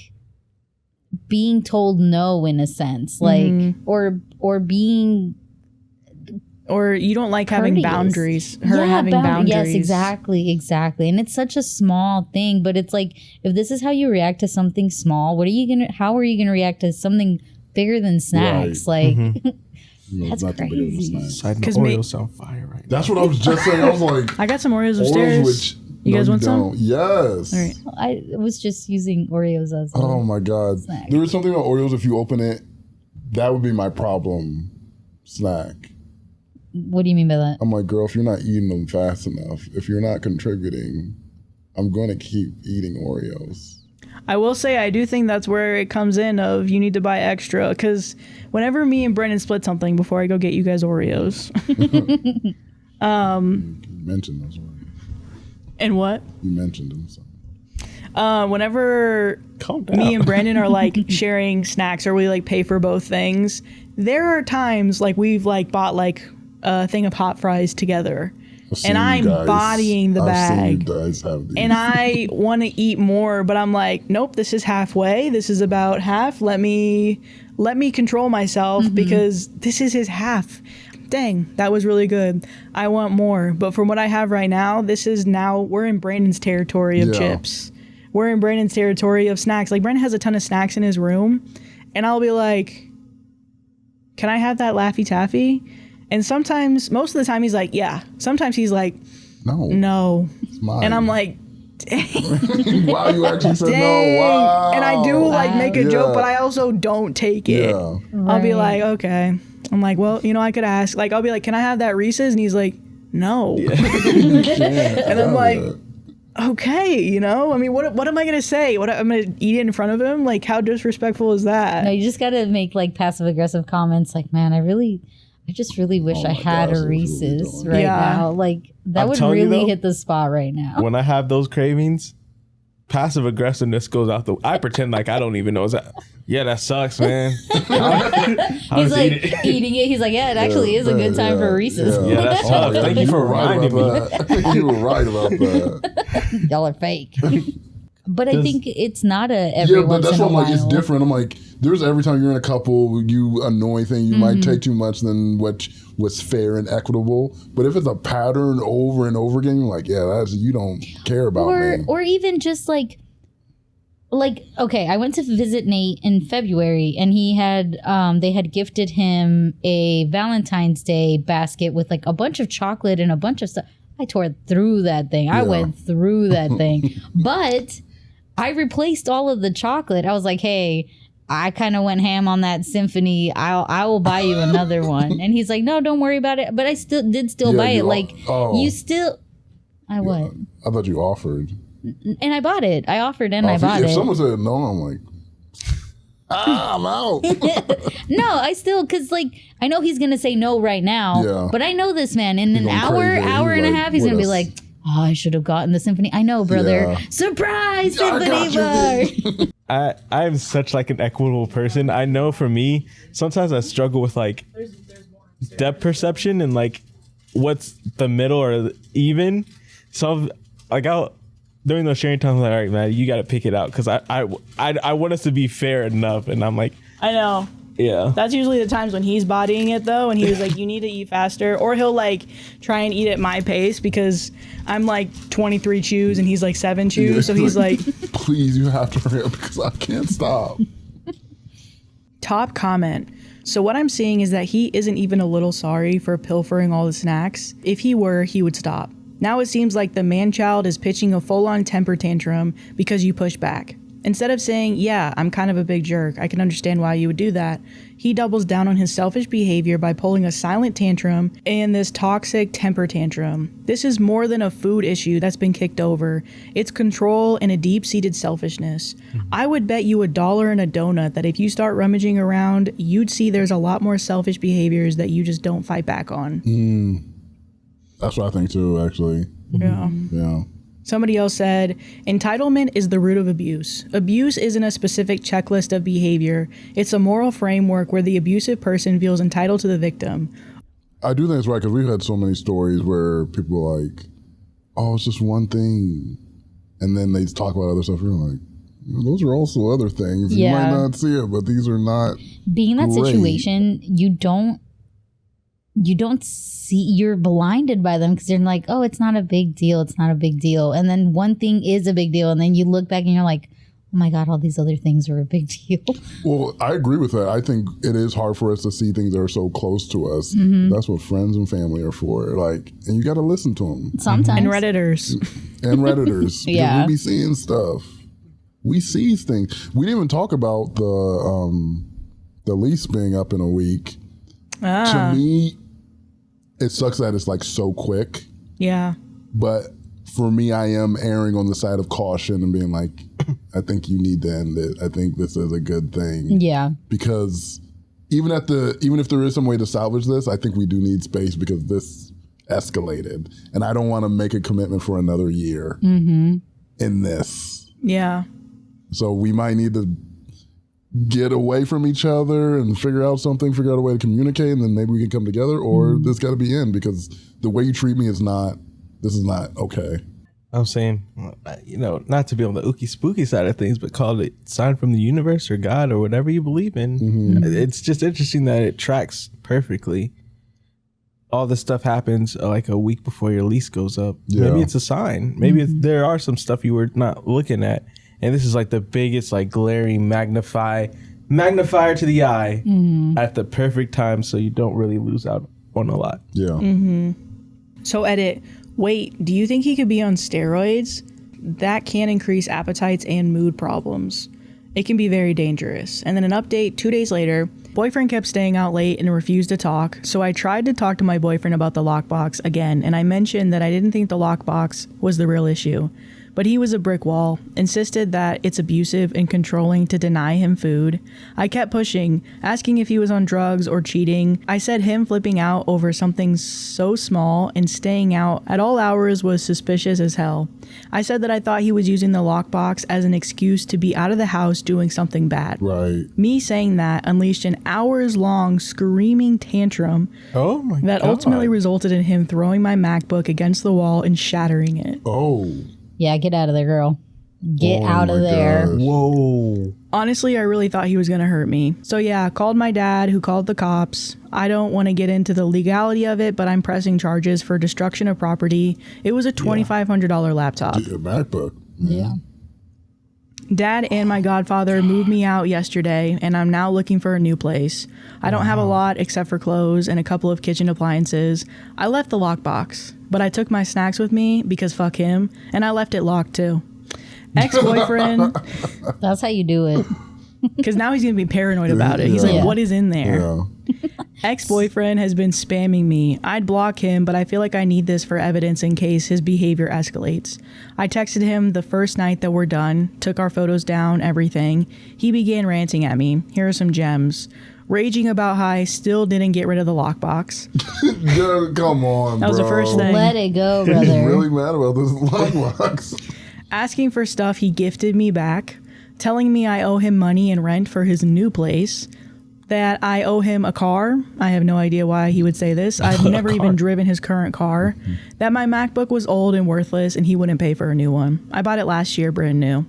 [SPEAKER 3] being told no in a sense, like or being,
[SPEAKER 1] Or you don't like having
[SPEAKER 3] courteous.
[SPEAKER 1] boundaries. Her having boundaries.
[SPEAKER 3] Yes, exactly. And it's such a small thing, but it's like, if this is how you react to something small, how are you gonna react to something bigger than snacks?
[SPEAKER 4] Right.
[SPEAKER 3] Like,
[SPEAKER 4] No,
[SPEAKER 3] that's
[SPEAKER 4] not the bigger
[SPEAKER 3] crazy.
[SPEAKER 4] snack.
[SPEAKER 2] Side note,
[SPEAKER 1] 'Cause me-
[SPEAKER 2] Oreos sound fire right now.
[SPEAKER 4] That's what I was just saying. I was like,
[SPEAKER 1] I got some Oreos
[SPEAKER 4] Oreos,
[SPEAKER 1] upstairs.
[SPEAKER 4] which
[SPEAKER 1] You guys want some?
[SPEAKER 4] don't. Yes.
[SPEAKER 1] All right.
[SPEAKER 3] I was just using Oreos as
[SPEAKER 4] Oh my God.
[SPEAKER 3] Snack.
[SPEAKER 4] There is something about Oreos, if you open it, that would be my problem snack.
[SPEAKER 3] What do you mean by that?
[SPEAKER 4] I'm like, girl, if you're not eating them fast enough, if you're not contributing, I'm going to keep eating Oreos.
[SPEAKER 1] I will say I do think that's where it comes in of you need to buy extra, because whenever me and Brennan split something before I go get you guys Oreos.
[SPEAKER 4] You mentioned those Oreos.
[SPEAKER 1] And what?
[SPEAKER 4] You mentioned them. So.
[SPEAKER 1] Whenever
[SPEAKER 2] Calm down.
[SPEAKER 1] me and Brandon are like sharing snacks, or we like pay for both things, there are times like we've like bought like a thing of hot fries together, and I'm bodying the bag, and I want to eat more, but I'm like, nope, this is halfway. This is about half. Let me control myself because this is his half. Dang, that was really good. I want more. But from what I have right now, we're in Brandon's territory of chips. We're in Brandon's territory of snacks. Like, Brandon has a ton of snacks in his room, and I'll be like, can I have that Laffy Taffy? And sometimes, most of the time, he's like, yeah. Sometimes he's like, no. It's mine. And I'm like, dang.
[SPEAKER 4] Wow, you actually said no. Wow.
[SPEAKER 1] And I do like make a joke, but I also don't take it. Yeah. I'll be like, okay. I'm like, well, I could ask. Like, I'll be like, can I have that Reese's? And he's like, no. Yeah. And I'm like, okay, I mean, what am I going to say? I'm going to eat it in front of him? Like, how disrespectful is that?
[SPEAKER 3] No, you just got to make like passive aggressive comments like, man, I just really wish I had a Reese's right now. Like, that would really hit the spot right now.
[SPEAKER 2] When I have those cravings, passive aggressiveness goes out I pretend like I don't even know. Yeah, that sucks, man.
[SPEAKER 3] He's like eating it. He's like, yeah, it actually is a good time for Reese's.
[SPEAKER 2] Yeah, that's tough. Thank you for reminding me.
[SPEAKER 4] You were right about that.
[SPEAKER 3] Y'all are fake. But I think it's not every
[SPEAKER 4] but
[SPEAKER 3] once
[SPEAKER 4] that's
[SPEAKER 3] in a
[SPEAKER 4] why I'm
[SPEAKER 3] while.
[SPEAKER 4] like, it's different. I'm like, there's every time you're in a couple, you annoying thing, you might take too much than what was fair and equitable. But if it's a pattern over and over again, you're like, yeah, you don't care about me.
[SPEAKER 3] Or even just like, okay, I went to visit Nate in February, and he had, they had gifted him a Valentine's Day basket with like a bunch of chocolate and a bunch of stuff. I tore through that thing. I went through that thing. But I replaced all of the chocolate. I was like, hey, I kind of went ham on that symphony. I will buy you another one. And he's like, no, don't worry about it. But I did buy it. Like, you still... what?
[SPEAKER 4] I thought you offered.
[SPEAKER 3] And I bought it. I offered and I bought it.
[SPEAKER 4] If someone said no, I'm like... I'm out.
[SPEAKER 3] No, I still, because like, I know he's going to say no right now, but I know this man in an hour and a half, he's going to be like, oh, I should have gotten the symphony. I know, brother. Yeah. Surprise, symphony bar.
[SPEAKER 2] I'm such like an equitable person. I know for me, sometimes I struggle with like depth perception and like what's the middle or even. So like during those sharing times, I'm like, all right, man, you got to pick it out because I want us to be fair enough. And I'm like,
[SPEAKER 1] I know.
[SPEAKER 2] Yeah.
[SPEAKER 1] That's usually the times when he's bodying it though, and he was like, you need to eat faster, or he'll like try and eat at my pace because I'm like 23 chews and he's like 7 chews, so he's like,
[SPEAKER 4] please, you have to hurry up because I can't stop.
[SPEAKER 1] Top comment. So what I'm seeing is that he isn't even a little sorry for pilfering all the snacks. If he were, he would stop. Now it seems like the man-child is pitching a full-on temper tantrum because you push back. Instead of saying, yeah, I'm kind of a big jerk, I can understand why you would do that, he doubles down on his selfish behavior by pulling a silent tantrum and this toxic temper tantrum. This is more than a food issue that's been kicked over. It's control and a deep-seated selfishness. I would bet you $1 and a donut that if you start rummaging around, you'd see there's a lot more selfish behaviors that you just don't fight back on.
[SPEAKER 4] That's what I think too, actually. Yeah.
[SPEAKER 1] Somebody else said, entitlement is the root of abuse. Abuse isn't a specific checklist of behavior. It's a moral framework where the abusive person feels entitled to the victim.
[SPEAKER 4] I do think it's right because we've had so many stories where people are like, oh, it's just one thing. And then they talk about other stuff. You're like, those are also other things. You might not see it, but these are not
[SPEAKER 3] being in that situation, you don't see, you're blinded by them because they're like, oh, it's not a big deal. It's not a big deal. And then one thing is a big deal. And then you look back and you're like, oh my God, all these other things are a big deal.
[SPEAKER 4] Well, I agree with that. I think it is hard for us to see things that are so close to us. That's what friends and family are for. Like, and you got to listen to them.
[SPEAKER 3] Sometimes.
[SPEAKER 1] And Redditors.
[SPEAKER 4] Yeah. We be seeing stuff. We see things. We didn't even talk about the lease being up in a week. To me, it sucks that it's like so quick.
[SPEAKER 1] Yeah.
[SPEAKER 4] But for me, I am erring on the side of caution and being like, I think you need to end it. I think this is a good thing.
[SPEAKER 3] Yeah.
[SPEAKER 4] Because even if there is some way to salvage this, I think we do need space because this escalated. And I don't want to make a commitment for another year in this.
[SPEAKER 1] Yeah.
[SPEAKER 4] So we might need to get away from each other and figure out a way to communicate, and then maybe we can come together, or this got to be in, because the way you treat me is not okay.
[SPEAKER 2] I'm saying, not to be on the ookie spooky side of things, but call it sign from the universe or God or whatever you believe in. It's just interesting that it tracks perfectly. All this stuff happens like a week before your lease goes up.
[SPEAKER 4] Yeah.
[SPEAKER 2] Maybe it's a sign. Maybe there are some stuff you were not looking at. And this is like the biggest, like glaring magnifier to the eye at the perfect time, so you don't really lose out on a lot.
[SPEAKER 4] Yeah.
[SPEAKER 1] So edit. Wait, do you think he could be on steroids? That can increase appetites and mood problems. It can be very dangerous. And then an update 2 days later, boyfriend kept staying out late and refused to talk. So I tried to talk to my boyfriend about the lockbox again, and I mentioned that I didn't think the lockbox was the real issue. But he was a brick wall, insisted that it's abusive and controlling to deny him food. I kept pushing, asking if he was on drugs or cheating. I said him flipping out over something so small and staying out at all hours was suspicious as hell. I said that I thought he was using the lockbox as an excuse to be out of the house doing something bad.
[SPEAKER 4] Right.
[SPEAKER 1] Me saying that unleashed an hours-long screaming tantrum that ultimately resulted in him throwing my MacBook against the wall and shattering it.
[SPEAKER 4] Oh.
[SPEAKER 3] Yeah, get out of there, girl. Get out of there.
[SPEAKER 4] Gosh.
[SPEAKER 2] Whoa.
[SPEAKER 1] Honestly, I really thought he was going to hurt me. So yeah, called my dad, who called the cops. I don't want to get into the legality of it, but I'm pressing charges for destruction of property. It was a $2,500 laptop.
[SPEAKER 4] A MacBook.
[SPEAKER 3] Yeah.
[SPEAKER 1] Dad and my godfather moved me out yesterday, and I'm now looking for a new place. I don't have a lot except for clothes and a couple of kitchen appliances. I left the lockbox, but I took my snacks with me because fuck him, and I left it locked too. Ex-boyfriend,
[SPEAKER 3] That's how you do it.
[SPEAKER 1] because now he's going to be paranoid about it. He's like,
[SPEAKER 3] Yeah.
[SPEAKER 1] what is in there?
[SPEAKER 4] Yeah.
[SPEAKER 1] Ex-boyfriend has been spamming me. I'd block him, but I feel like I need this for evidence in case his behavior escalates. I texted him the first night that we're done, took our photos down, everything. He began ranting at me. Here are some gems. Raging about how I still didn't get rid of the lockbox.
[SPEAKER 4] Yeah, come on,
[SPEAKER 1] That was the first thing.
[SPEAKER 3] Let it go,
[SPEAKER 4] He's
[SPEAKER 3] brother.
[SPEAKER 4] really mad about this lockbox.
[SPEAKER 1] Asking for stuff he gifted me back. Telling me I owe him money and rent for his new place. That I owe him a car. I have no idea why he would say this. I've never even driven his current car. That my MacBook was old and worthless and he wouldn't pay for a new one. I bought it last year, brand new.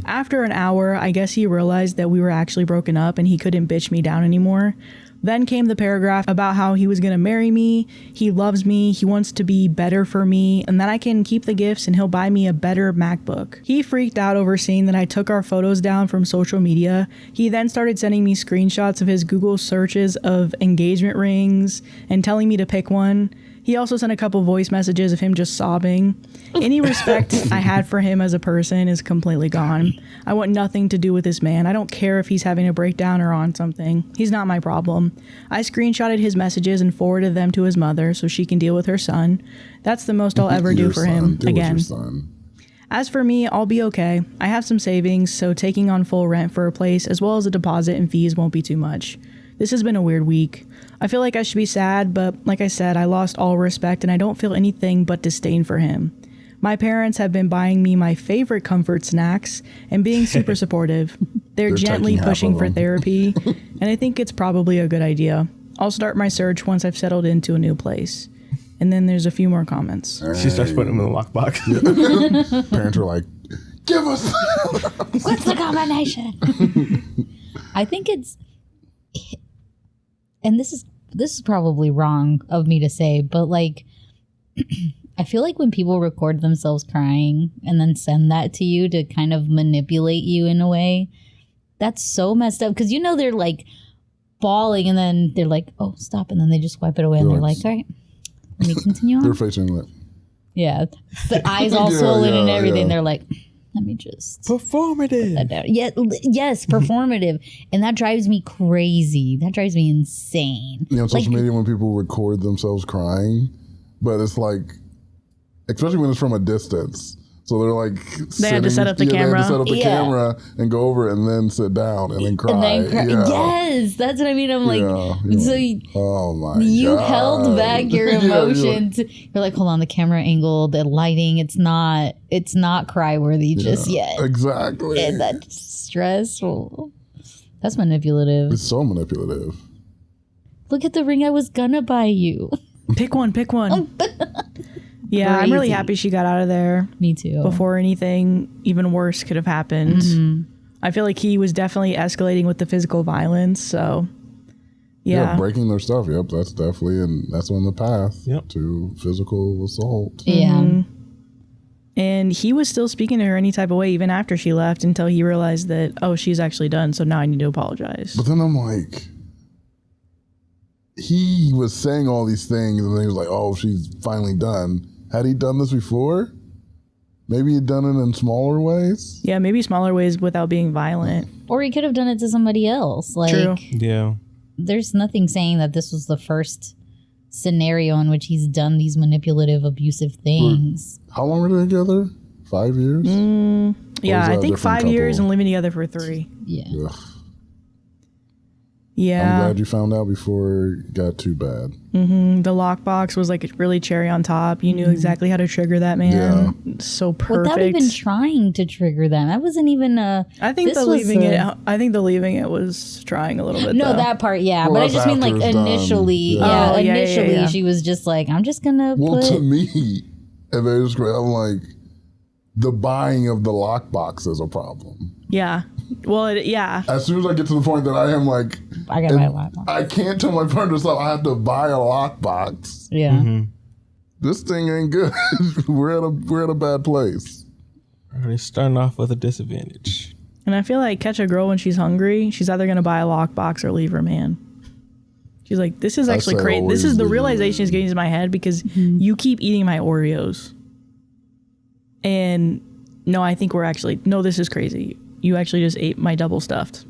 [SPEAKER 1] After an hour, I guess he realized that we were actually broken up and he couldn't bitch me down anymore. Then came the paragraph about how he was going to marry me, he loves me, he wants to be better for me, and that I can keep the gifts and he'll buy me a better MacBook. He freaked out over seeing that I took our photos down from social media. He then started sending me screenshots of his Google searches of engagement rings and telling me to pick one. He also sent a couple voice messages of him just sobbing. Any respect I had for him as a person is completely gone. I want nothing to do with this man. I don't care if he's having a breakdown or on something. He's not my problem. I screenshotted his messages and forwarded them to his mother so she can deal with her son. That's the most I'll ever do for him. Again. As for me, I'll be okay. I have some savings, so taking on full rent for a place as well as a deposit and fees won't be too much. This has been a weird week. I feel like I should be sad, but like I said, I lost all respect and I don't feel anything but disdain for him. My parents have been buying me my favorite comfort snacks and being super supportive. They're gently pushing for therapy, and I think it's probably a good idea. I'll start my search once I've settled into a new place. And then there's a few more comments.
[SPEAKER 2] She starts putting them in the lockbox.
[SPEAKER 4] Parents are like, give us.
[SPEAKER 3] What's the combination? I think it's, and this is probably wrong of me to say, but like, I feel like when people record themselves crying and then send that to you to kind of manipulate you in a way, that's so messed up. Because they're like bawling and then they're like, oh, stop. And then they just wipe it away and they're like, all right, let me continue on.
[SPEAKER 4] They're facing it.
[SPEAKER 3] Yeah. The eyes all swollen and everything. Yeah. They're like, let me just
[SPEAKER 2] performative.
[SPEAKER 3] Yeah, yes, performative. And that drives me crazy. That drives me insane.
[SPEAKER 4] On social media when people record themselves crying, but it's like, especially when it's from a distance, So they're like,
[SPEAKER 1] They had to set up the camera.
[SPEAKER 4] They had to set up the camera and go over and then sit down and then cry. Yeah.
[SPEAKER 3] Yes, that's what I mean. I'm like, so
[SPEAKER 4] oh my
[SPEAKER 3] you
[SPEAKER 4] God.
[SPEAKER 3] held back your emotions. You're like, hold on, the camera angle, the lighting, it's not cry worthy just yet.
[SPEAKER 4] Exactly.
[SPEAKER 3] And that's stressful. That's manipulative.
[SPEAKER 4] It's so manipulative.
[SPEAKER 3] Look at the ring I was gonna buy you.
[SPEAKER 1] Pick one. Yeah, I'm really
[SPEAKER 3] Crazy.
[SPEAKER 1] happy she got out of there
[SPEAKER 3] Me too.
[SPEAKER 1] before anything even worse could have happened.
[SPEAKER 3] Mm-hmm.
[SPEAKER 1] I feel like he was definitely escalating with the physical violence. So, yeah.
[SPEAKER 4] Breaking their stuff. Yep, that's definitely, and that's on the path
[SPEAKER 2] Yep.
[SPEAKER 4] to physical assault.
[SPEAKER 3] Yeah.
[SPEAKER 1] And he was still speaking to her any type of way even after she left until he realized that, oh, she's actually done. So now I need to apologize.
[SPEAKER 4] But then I'm like, he was saying all these things, and then he was like, oh, she's finally done. Had he done this before? Maybe he'd done it in smaller ways?
[SPEAKER 1] Yeah, maybe smaller ways without being violent.
[SPEAKER 3] Or he could have done it to somebody else. Like,
[SPEAKER 1] True.
[SPEAKER 2] Yeah.
[SPEAKER 3] there's nothing saying that this was the first scenario in which he's done these manipulative, abusive things.
[SPEAKER 4] How long were they together? 5 years?
[SPEAKER 1] Yeah,
[SPEAKER 4] was
[SPEAKER 1] I
[SPEAKER 4] that a
[SPEAKER 1] think
[SPEAKER 4] different
[SPEAKER 1] 5 years
[SPEAKER 4] couple?
[SPEAKER 1] and living together for 3.
[SPEAKER 3] Yeah.
[SPEAKER 4] Ugh. I'm
[SPEAKER 1] Yeah.
[SPEAKER 4] glad you found out before it got too bad.
[SPEAKER 1] The lockbox was like really cherry on top. You knew exactly how to trigger that man. So perfect.
[SPEAKER 3] Without even trying to trigger them. That wasn't even a...
[SPEAKER 1] I think
[SPEAKER 3] this
[SPEAKER 1] the
[SPEAKER 3] was
[SPEAKER 1] leaving
[SPEAKER 3] a-
[SPEAKER 1] it. I think the leaving it was trying a little bit.
[SPEAKER 3] No,
[SPEAKER 1] though.
[SPEAKER 3] that part, yeah.
[SPEAKER 4] Well,
[SPEAKER 3] but I
[SPEAKER 4] that's
[SPEAKER 3] just mean like
[SPEAKER 4] after it's done.
[SPEAKER 3] initially,
[SPEAKER 4] Yeah.
[SPEAKER 1] Oh, yeah,
[SPEAKER 3] initially
[SPEAKER 1] yeah.
[SPEAKER 3] she was just like, I'm just gonna
[SPEAKER 4] Well,
[SPEAKER 3] put...
[SPEAKER 4] to me, and they just I'm like, the buying of the lockbox is a problem.
[SPEAKER 1] Yeah. Well, yeah.
[SPEAKER 4] As soon as I get to the point that I am like,
[SPEAKER 3] I gotta buy a lockbox.
[SPEAKER 4] I can't tell my partner stuff. I have to buy a lockbox.
[SPEAKER 3] Yeah.
[SPEAKER 4] This thing ain't good. we're at a bad place.
[SPEAKER 2] Already starting off with a disadvantage.
[SPEAKER 1] And I feel like catch a girl when she's hungry. She's either gonna buy a lockbox or leave her man. She's like, this is actually
[SPEAKER 4] say
[SPEAKER 1] crazy. This
[SPEAKER 4] always
[SPEAKER 1] is the
[SPEAKER 4] leave your
[SPEAKER 1] realization is getting into my head because you keep eating my Oreos. And no, I think this is crazy. You actually just ate my double stuffed.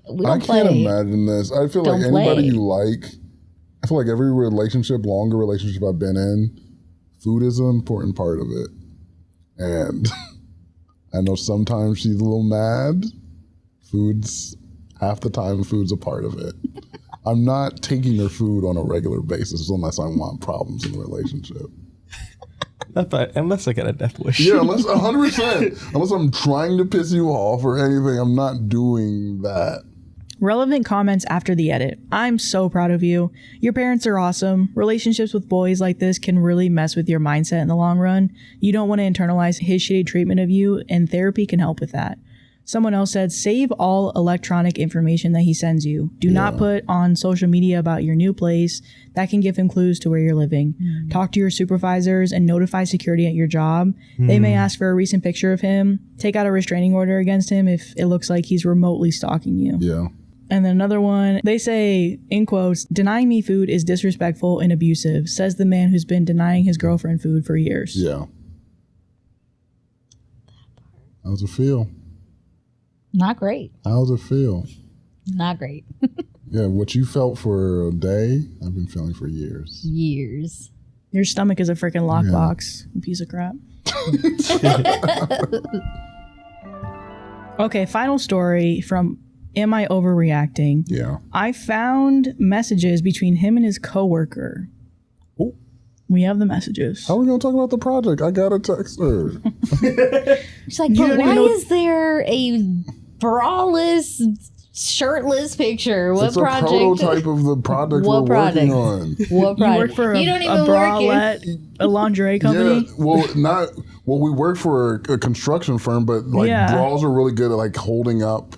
[SPEAKER 3] We
[SPEAKER 4] I
[SPEAKER 3] don't play.
[SPEAKER 4] can't imagine this. I feel like
[SPEAKER 3] Don't
[SPEAKER 4] anybody
[SPEAKER 3] play.
[SPEAKER 4] you like, I feel like every longer relationship I've been in, food is an important part of it. And I know sometimes she's a little mad. Half the time food's a part of it. I'm not taking her food on a regular basis unless I want problems in the relationship.
[SPEAKER 2] Unless I get a death wish.
[SPEAKER 4] Yeah, unless 100%. Unless I'm trying to piss you off or anything, I'm not doing that.
[SPEAKER 1] Relevant comments after the edit. I'm so proud of you. Your parents are awesome. Relationships with boys like this can really mess with your mindset in the long run. You don't want to internalize his shitty treatment of you, and therapy can help with that. Someone else said, save all electronic information that he sends you. Do not put on social media about your new place. That can give him clues to where you're living. Talk to your supervisors and notify security at your job. They may ask for a recent picture of him. Take out a restraining order against him if it looks like he's remotely stalking you.
[SPEAKER 4] Yeah.
[SPEAKER 1] And then another one, they say, in quotes, denying me food is disrespectful and abusive, says the man who's been denying his girlfriend food for years.
[SPEAKER 4] Yeah. How's it feel?
[SPEAKER 3] Not great.
[SPEAKER 4] How's it feel?
[SPEAKER 3] Not great.
[SPEAKER 4] Yeah, what you felt for a day, I've been feeling for years.
[SPEAKER 3] Years.
[SPEAKER 1] Your stomach is a freaking lockbox, you piece of crap. Okay, final story from Am I Overreacting?
[SPEAKER 4] Yeah.
[SPEAKER 1] I found messages between him and his coworker.
[SPEAKER 4] Oh.
[SPEAKER 1] We have the messages.
[SPEAKER 4] How are we going to talk about the project? I got to text her.
[SPEAKER 3] She's like,
[SPEAKER 1] You
[SPEAKER 3] but
[SPEAKER 1] don't even
[SPEAKER 3] why
[SPEAKER 1] know-
[SPEAKER 3] is there a braless, shirtless picture? What
[SPEAKER 4] It's a
[SPEAKER 3] project?
[SPEAKER 4] prototype of the project
[SPEAKER 3] What
[SPEAKER 4] we're
[SPEAKER 3] project?
[SPEAKER 4] working on.
[SPEAKER 3] What
[SPEAKER 1] You
[SPEAKER 3] project?
[SPEAKER 1] work for
[SPEAKER 3] You don't even
[SPEAKER 1] a
[SPEAKER 3] work in.
[SPEAKER 1] bralette, a lingerie company?
[SPEAKER 4] Yeah, we work for a construction firm, but like
[SPEAKER 1] Yeah.
[SPEAKER 4] bras are really good at like holding up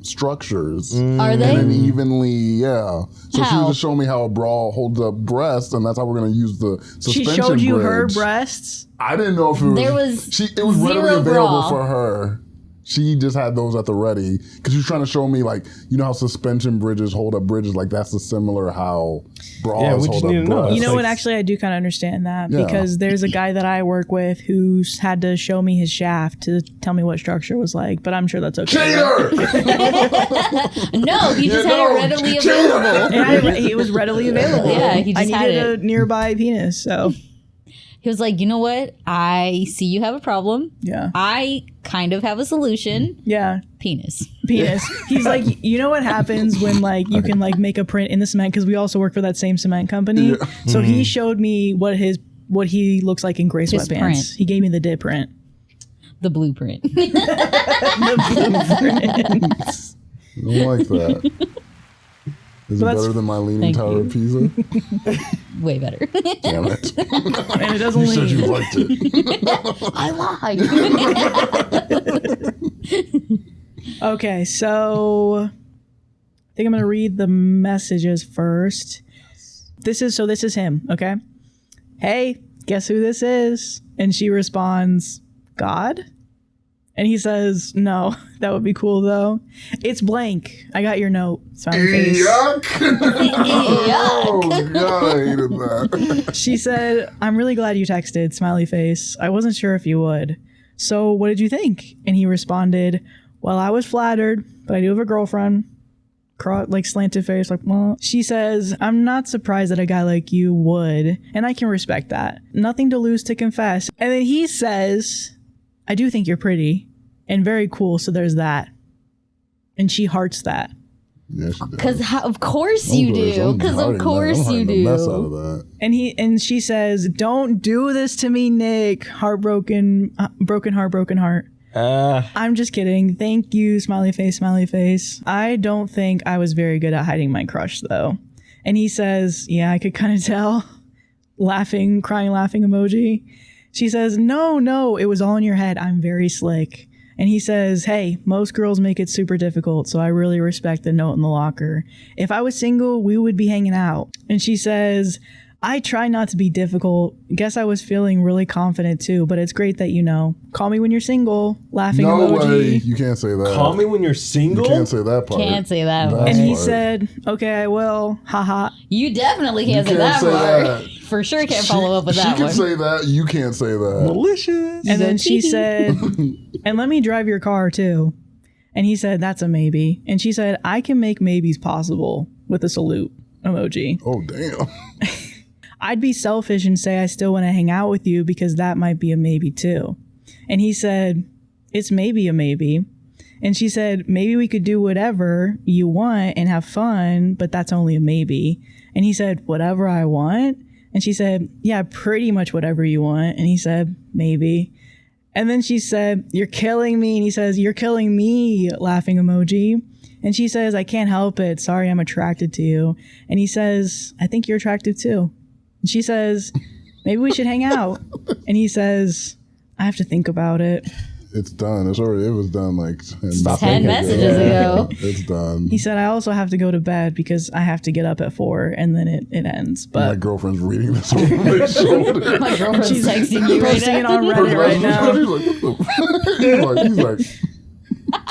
[SPEAKER 4] structures.
[SPEAKER 3] Are they?
[SPEAKER 4] And then evenly, yeah. So she
[SPEAKER 3] How?
[SPEAKER 4] was just showing me how a bra holds up breasts, and that's how we're going to use the
[SPEAKER 1] She
[SPEAKER 4] suspension
[SPEAKER 1] showed you
[SPEAKER 4] bridge.
[SPEAKER 1] her breasts?
[SPEAKER 4] I didn't know if it was.
[SPEAKER 3] There was
[SPEAKER 4] it was readily
[SPEAKER 3] zero
[SPEAKER 4] available
[SPEAKER 3] bra.
[SPEAKER 4] for her. She just had those at the ready because she was trying to show me like how suspension bridges hold up bridges, like that's the similar how bras
[SPEAKER 2] Yeah, we just
[SPEAKER 4] hold
[SPEAKER 2] need
[SPEAKER 4] up
[SPEAKER 2] to know.
[SPEAKER 4] breasts.
[SPEAKER 1] You know
[SPEAKER 2] like-
[SPEAKER 1] what? Actually, I do kind of understand that
[SPEAKER 4] Yeah.
[SPEAKER 1] because there's a guy that I work with who's had to show me his shaft to tell me what structure was like, but I'm sure that's okay.
[SPEAKER 4] Cheater!
[SPEAKER 3] No, he just had it readily
[SPEAKER 4] cheater!
[SPEAKER 3] available.
[SPEAKER 1] And it was readily available.
[SPEAKER 3] Yeah, he just
[SPEAKER 1] I
[SPEAKER 3] had
[SPEAKER 1] needed
[SPEAKER 3] it.
[SPEAKER 1] a nearby penis, so
[SPEAKER 3] He was like, you know what? I see you have a problem.
[SPEAKER 1] Yeah.
[SPEAKER 3] I kind of have a solution.
[SPEAKER 1] Yeah.
[SPEAKER 3] Penis.
[SPEAKER 1] He's like, you know what happens when like you can like make a print in the cement, because we also work for that same cement company. Yeah. So he showed me what he looks like in gray sweatpants. Print. He gave me the dip print.
[SPEAKER 3] The blueprint.
[SPEAKER 1] The blueprint.
[SPEAKER 4] I don't like that. Is it better than my Leaning Tower of Pisa?
[SPEAKER 3] Way better.
[SPEAKER 4] Damn it.
[SPEAKER 1] And it doesn't
[SPEAKER 4] You
[SPEAKER 1] lean.
[SPEAKER 4] said you liked it.
[SPEAKER 3] I lied.
[SPEAKER 1] Okay, so I think I'm going to read the messages first. This is him, okay? Hey, guess who this is? And she responds, God? And he says, no, that would be cool though. It's blank. I got your note. Smiley face.
[SPEAKER 4] Yuck. Oh, God, I hated that.
[SPEAKER 1] She said, I'm really glad you texted, smiley face. I wasn't sure if you would. So what did you think? And he responded, well, I was flattered, but I do have a girlfriend. Like slanted face, like, well. She says, I'm not surprised that a guy like you would, and I can respect that. Nothing to lose to confess. And then he says, I do think you're pretty and very cool, so there's that. And she hearts that.
[SPEAKER 4] Yeah, she does.
[SPEAKER 3] Because of course you do. Because of course you do.
[SPEAKER 4] Mess out of that.
[SPEAKER 1] And she says, don't do this to me, Nick. Heartbroken, broken heart. I'm just kidding. Thank you, smiley face, smiley face. I don't think I was very good at hiding my crush, though. And he says, yeah, I could kind of tell. Laughing, crying, laughing emoji. She says, no, it was all in your head. I'm very slick. And he says, hey, most girls make it super difficult, so I really respect the note in the locker. If I was single, we would be hanging out. And she says, I try not to be difficult. Guess I was feeling really confident too, but it's great that you know. Call me when you're single. Laughing
[SPEAKER 4] no
[SPEAKER 1] emoji.
[SPEAKER 4] Way. You can't say that.
[SPEAKER 2] Call me when you're single?
[SPEAKER 4] You can't say that part.
[SPEAKER 3] Can't say that part.
[SPEAKER 1] And he said, okay, I will. Haha.
[SPEAKER 3] You definitely can't say that part. For sure can't follow up with that one.
[SPEAKER 4] She can say that. You can't say that.
[SPEAKER 2] Malicious.
[SPEAKER 1] And then she said, and let me drive your car too. And he said, that's a maybe. And she said, I can make maybes possible with a salute emoji.
[SPEAKER 4] Oh, damn.
[SPEAKER 1] I'd be selfish and say I still want to hang out with you because that might be a maybe too. And he said, it's maybe a maybe. And she said, maybe we could do whatever you want and have fun, but that's only a maybe. And he said, whatever I want? And she said, yeah, pretty much whatever you want. And he said, maybe. And then she said, you're killing me. And he says, you're killing me, laughing emoji. And she says, I can't help it. Sorry, I'm attracted to you. And he says, I think you're attractive too. And she says, maybe we should hang out. And he says, I have to think about it.
[SPEAKER 4] It's done. It was done like
[SPEAKER 3] 10 messages ago.
[SPEAKER 4] It's done.
[SPEAKER 1] He said, I also have to go to bed because I have to get up at 4 and then it ends. But
[SPEAKER 4] my girlfriend's reading this over my shoulder.
[SPEAKER 3] My girlfriend's texting you right
[SPEAKER 1] posting it
[SPEAKER 3] now.
[SPEAKER 1] on Reddit right now.
[SPEAKER 4] He's like,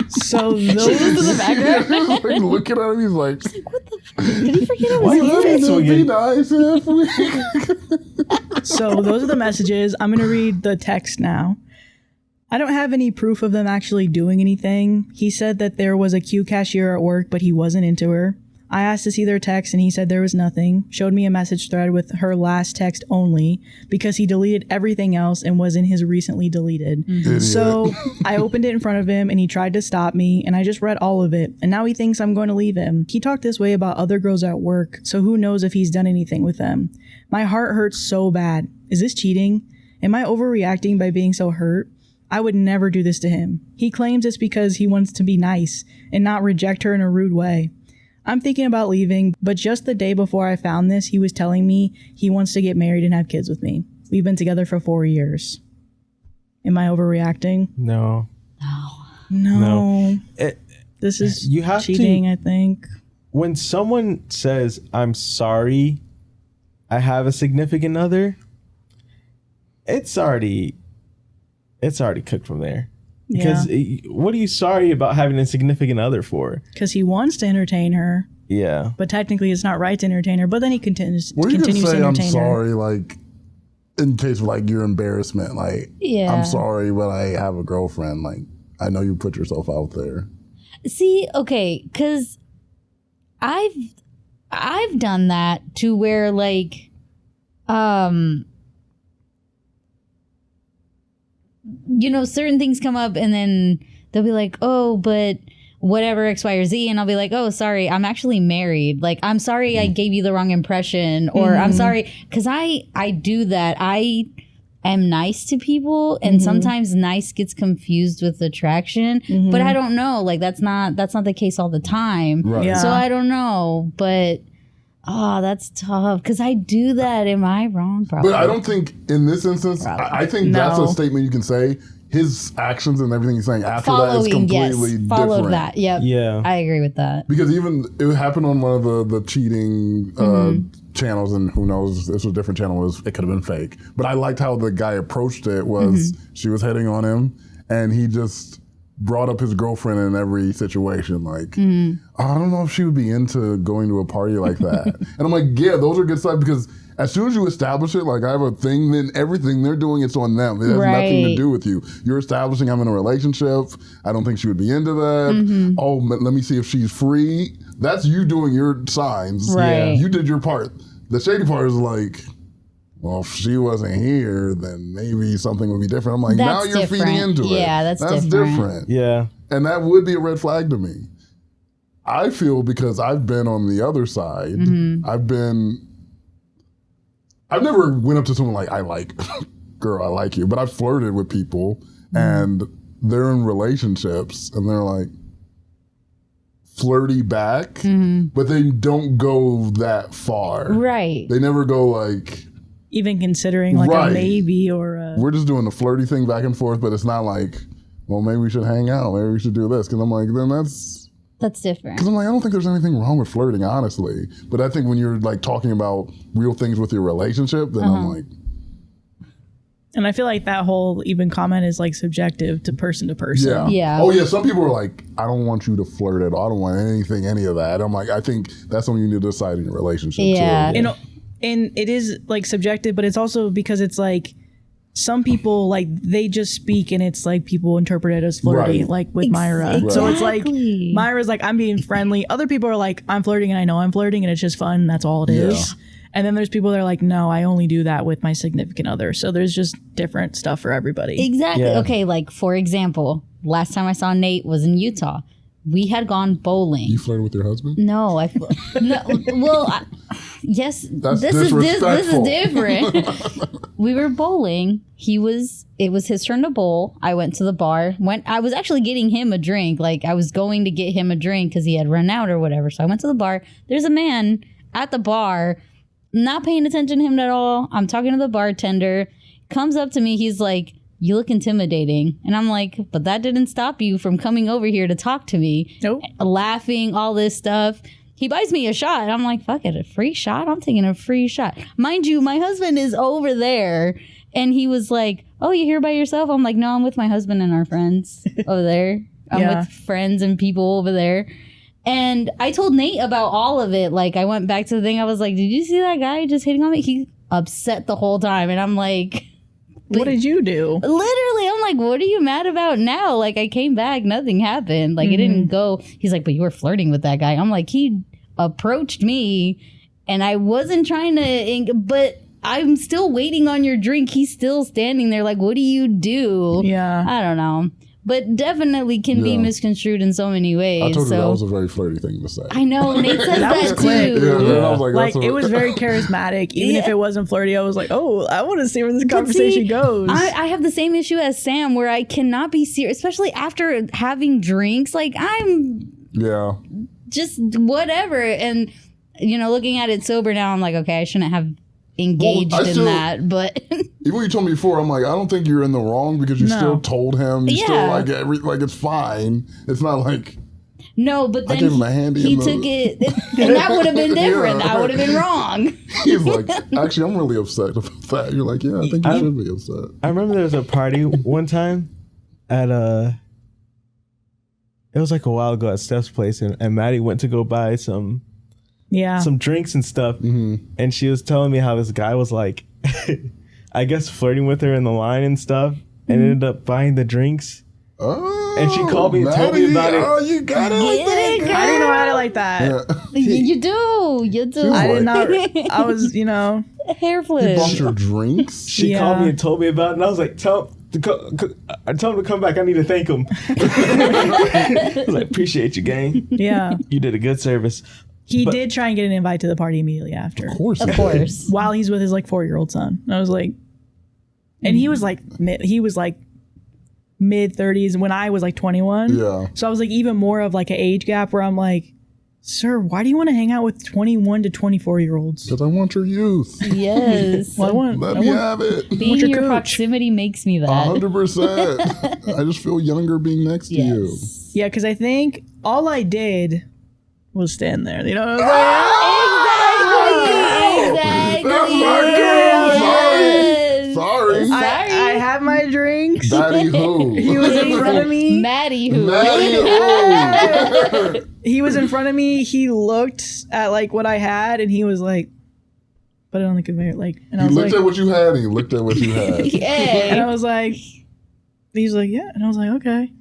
[SPEAKER 1] so
[SPEAKER 3] She was in the background.
[SPEAKER 4] like looking at him, he's like,
[SPEAKER 3] What the fuck? Did he forget it was
[SPEAKER 4] "Wouldn't
[SPEAKER 3] him?
[SPEAKER 4] it be nice if we?"
[SPEAKER 1] So those are the messages. I'm going to read the text now. I don't have any proof of them actually doing anything. He said that there was a queue cashier at work, but he wasn't into her. I asked to see their text and he said there was nothing. Showed me a message thread with her last text only because he deleted everything else and was in his recently deleted.
[SPEAKER 3] Mm-hmm.
[SPEAKER 1] So I opened it in front of him and he tried to stop me and I just read all of it. And now he thinks I'm going to leave him. He talked this way about other girls at work, so who knows if he's done anything with them. My heart hurts so bad. Is this cheating? Am I overreacting by being so hurt? I would never do this to him. He claims it's because he wants to be nice and not reject her in a rude way. I'm thinking about leaving, but just the day before I found this, he was telling me he wants to get married and have kids with me. We've been together for 4 years. Am I overreacting?
[SPEAKER 2] No.
[SPEAKER 1] No. This is
[SPEAKER 2] you have
[SPEAKER 1] cheating,
[SPEAKER 2] to,
[SPEAKER 1] I think.
[SPEAKER 2] When someone says, I'm sorry, I have a significant other, it's already cooked from there. Because what are you sorry about having a significant other for?
[SPEAKER 1] Because he wants to entertain her.
[SPEAKER 2] Yeah.
[SPEAKER 1] But technically it's not right to entertain her. But then he continues
[SPEAKER 4] Well, you can
[SPEAKER 1] to
[SPEAKER 4] say I'm
[SPEAKER 1] entertain her.
[SPEAKER 4] sorry, like in case of like your embarrassment. Like,
[SPEAKER 3] Yeah.
[SPEAKER 4] I'm sorry, but I have a girlfriend. Like, I know you put yourself out there.
[SPEAKER 3] See, okay, because I've done that to where like certain things come up and then they'll be like, oh, but whatever X, Y, or Z. And I'll be like, oh, sorry, I'm actually married. Like, I'm sorry I gave you the wrong impression. Or I'm sorry. Because I do that. I am nice to people. And sometimes nice gets confused with attraction. But I don't know. Like, that's not the case all the time.
[SPEAKER 4] Right.
[SPEAKER 1] Yeah.
[SPEAKER 3] So I don't know. But... oh, that's tough. Because I do that. Am I wrong? Probably.
[SPEAKER 4] But I don't think in this instance, I think that's a statement you can say. His actions and everything he's saying after that is completely different.
[SPEAKER 3] Follow that. Yep.
[SPEAKER 2] Yeah.
[SPEAKER 3] I agree with that.
[SPEAKER 4] Because even it happened on one of the cheating channels, and who knows, this was a different channel. It could have been fake. But I liked how the guy approached it. Was she was hitting on him, and he just brought up his girlfriend in every situation. Like, I don't know if she would be into going to a party like that. And I'm like, yeah, those are good stuff, because as soon as you establish it, like I have a thing, then everything they're doing, it's on them. It has nothing to do with you. You're establishing I'm in a relationship. I don't think she would be into that. Oh, let me see if she's free. That's you doing your signs.
[SPEAKER 3] Right.
[SPEAKER 4] You did your part. The shady part is like, well, if she wasn't here, then maybe something would be different. I'm like, now you're feeding into it.
[SPEAKER 3] Yeah, that's
[SPEAKER 4] different.
[SPEAKER 2] Yeah.
[SPEAKER 4] And that would be a red flag to me. I feel, because I've been on the other side. I've never went up to someone like, girl, I like you. But I've flirted with people and they're in relationships and they're like flirty back, but they don't go that far.
[SPEAKER 3] Right.
[SPEAKER 4] They never go like...
[SPEAKER 1] even considering like a maybe or a...
[SPEAKER 4] we're just doing the flirty thing back and forth, but it's not like, well, maybe we should hang out. Maybe we should do this. Because I'm like, then that's different. Because I'm like, I don't think there's anything wrong with flirting, honestly. But I think when you're like talking about real things with your relationship, then I'm like...
[SPEAKER 1] and I feel like that whole even comment is like subjective to person.
[SPEAKER 3] Yeah.
[SPEAKER 4] Oh yeah, some people are like, I don't want you to flirt at all. I don't want any of that. I'm like, I think that's something you need to decide in your relationship too.
[SPEAKER 1] And it is like subjective, but it's also because it's like some people like they just speak and it's like people interpret it as flirty, like with Mayra. So it's like Mayra's like, I'm being friendly. Other people are like, I'm flirting and I know I'm flirting and it's just fun. That's all it is. And then there's people that are like, no, I only do that with my significant other. So there's just different stuff for everybody.
[SPEAKER 3] Exactly. Yeah. Okay, like for example, last time I saw Nate was in Utah. We had gone bowling.
[SPEAKER 4] You flirted with your husband?
[SPEAKER 3] No, yes.
[SPEAKER 4] That's
[SPEAKER 3] this is different. We were bowling. It was his turn to bowl. I went to the bar. I was actually getting him a drink. Like I was going to get him a drink because he had run out or whatever. So I went to the bar. There's a man at the bar, not paying attention to him at all. I'm talking to the bartender. Comes up to me. He's like, you look intimidating. And I'm like, but that didn't stop you from coming over here to talk to me.
[SPEAKER 1] Nope.
[SPEAKER 3] Laughing, all this stuff. He buys me a shot. I'm like, fuck it, a free shot? I'm taking a free shot. Mind you, my husband is over there. And he was like, oh, you here by yourself? I'm like, no, I'm with my husband and our friends over there. I'm with friends and people over there. And I told Nate about all of it. Like, I went back to the thing. I was like, did you see that guy just hitting on me? He upset the whole time. And I'm like...
[SPEAKER 1] what did you do?
[SPEAKER 3] Literally, I'm like, what are you mad about now? Like, I came back, nothing happened. Like, it didn't go. He's like, but you were flirting with that guy. I'm like, he approached me, and I wasn't trying to, but I'm still waiting on your drink. He's still standing there like, what do you do?
[SPEAKER 1] Yeah.
[SPEAKER 3] I don't know. But definitely can be misconstrued in so many ways.
[SPEAKER 4] I told you that was a very flirty thing to say.
[SPEAKER 3] I know. Nate says
[SPEAKER 1] that was quick.
[SPEAKER 3] too.
[SPEAKER 4] Yeah, I was
[SPEAKER 1] like it was very charismatic. Even if it wasn't flirty, I was like, oh, I want to see where this conversation goes.
[SPEAKER 3] I have the same issue as Sam where I cannot be serious, especially after having drinks. Like, I'm just whatever. And, looking at it sober now, I'm like, okay, I shouldn't have engaged in that, but
[SPEAKER 4] even when you told me before, I'm like, I don't think you're in the wrong because you still told him. You still like it's fine. It's not like
[SPEAKER 3] no, but then
[SPEAKER 4] I gave him a handy
[SPEAKER 3] he took it, and that would have been different. I would have been wrong.
[SPEAKER 4] He's like, actually, I'm really upset about that. You're like, yeah, I think you should be upset.
[SPEAKER 2] I remember there was a party one time at it was like a while ago at Steph's place, and Maddie went to go buy some drinks and stuff. And she was telling me how this guy was like, I guess flirting with her in the line and stuff, and ended up buying the drinks. Oh, and she called me and told me about it.
[SPEAKER 4] Oh, you got it.
[SPEAKER 1] I didn't know how to like that.
[SPEAKER 3] You do.
[SPEAKER 1] I did not. I was,
[SPEAKER 3] Hair
[SPEAKER 4] He
[SPEAKER 3] flip.
[SPEAKER 4] bought your drinks?
[SPEAKER 2] She called me and told me about it, and I was like, I told him to come back. I need to thank him. I was like, appreciate you, gang.
[SPEAKER 1] Yeah.
[SPEAKER 2] You did a good service.
[SPEAKER 1] He did try and get an invite to the party immediately after.
[SPEAKER 4] Of course.
[SPEAKER 3] Of course.
[SPEAKER 1] While he's with his 4-year-old son. And I was like, and he was mid 30s when I was 21.
[SPEAKER 4] Yeah.
[SPEAKER 1] So I was even more of an age gap where I'm like, sir, why do you want to hang out with 21 to 24-year-olds?
[SPEAKER 4] Because I want your youth.
[SPEAKER 3] Yes.
[SPEAKER 1] Well,
[SPEAKER 4] Let me have it.
[SPEAKER 3] Being
[SPEAKER 1] your
[SPEAKER 3] in your
[SPEAKER 1] coach.
[SPEAKER 3] proximity makes me that.
[SPEAKER 4] 100%. I just feel younger being next to you.
[SPEAKER 3] Yes.
[SPEAKER 1] Yeah, because I think all I did was stand there. You know what I'm saying?
[SPEAKER 3] Exactly.
[SPEAKER 4] That's my girl. Sorry.
[SPEAKER 1] I had my drinks.
[SPEAKER 4] Daddy who?
[SPEAKER 1] He was in front of me.
[SPEAKER 3] Maddie who?
[SPEAKER 4] Daddy who?
[SPEAKER 1] He was in front of me. He looked at what I had, and he was like, "Put it on the conveyor." And I
[SPEAKER 4] He
[SPEAKER 1] was
[SPEAKER 4] looked
[SPEAKER 1] like,
[SPEAKER 4] at what you had and he looked at what you had.
[SPEAKER 1] and
[SPEAKER 3] Hey.
[SPEAKER 1] I was like, he's like, "Yeah," and I was like, "Okay."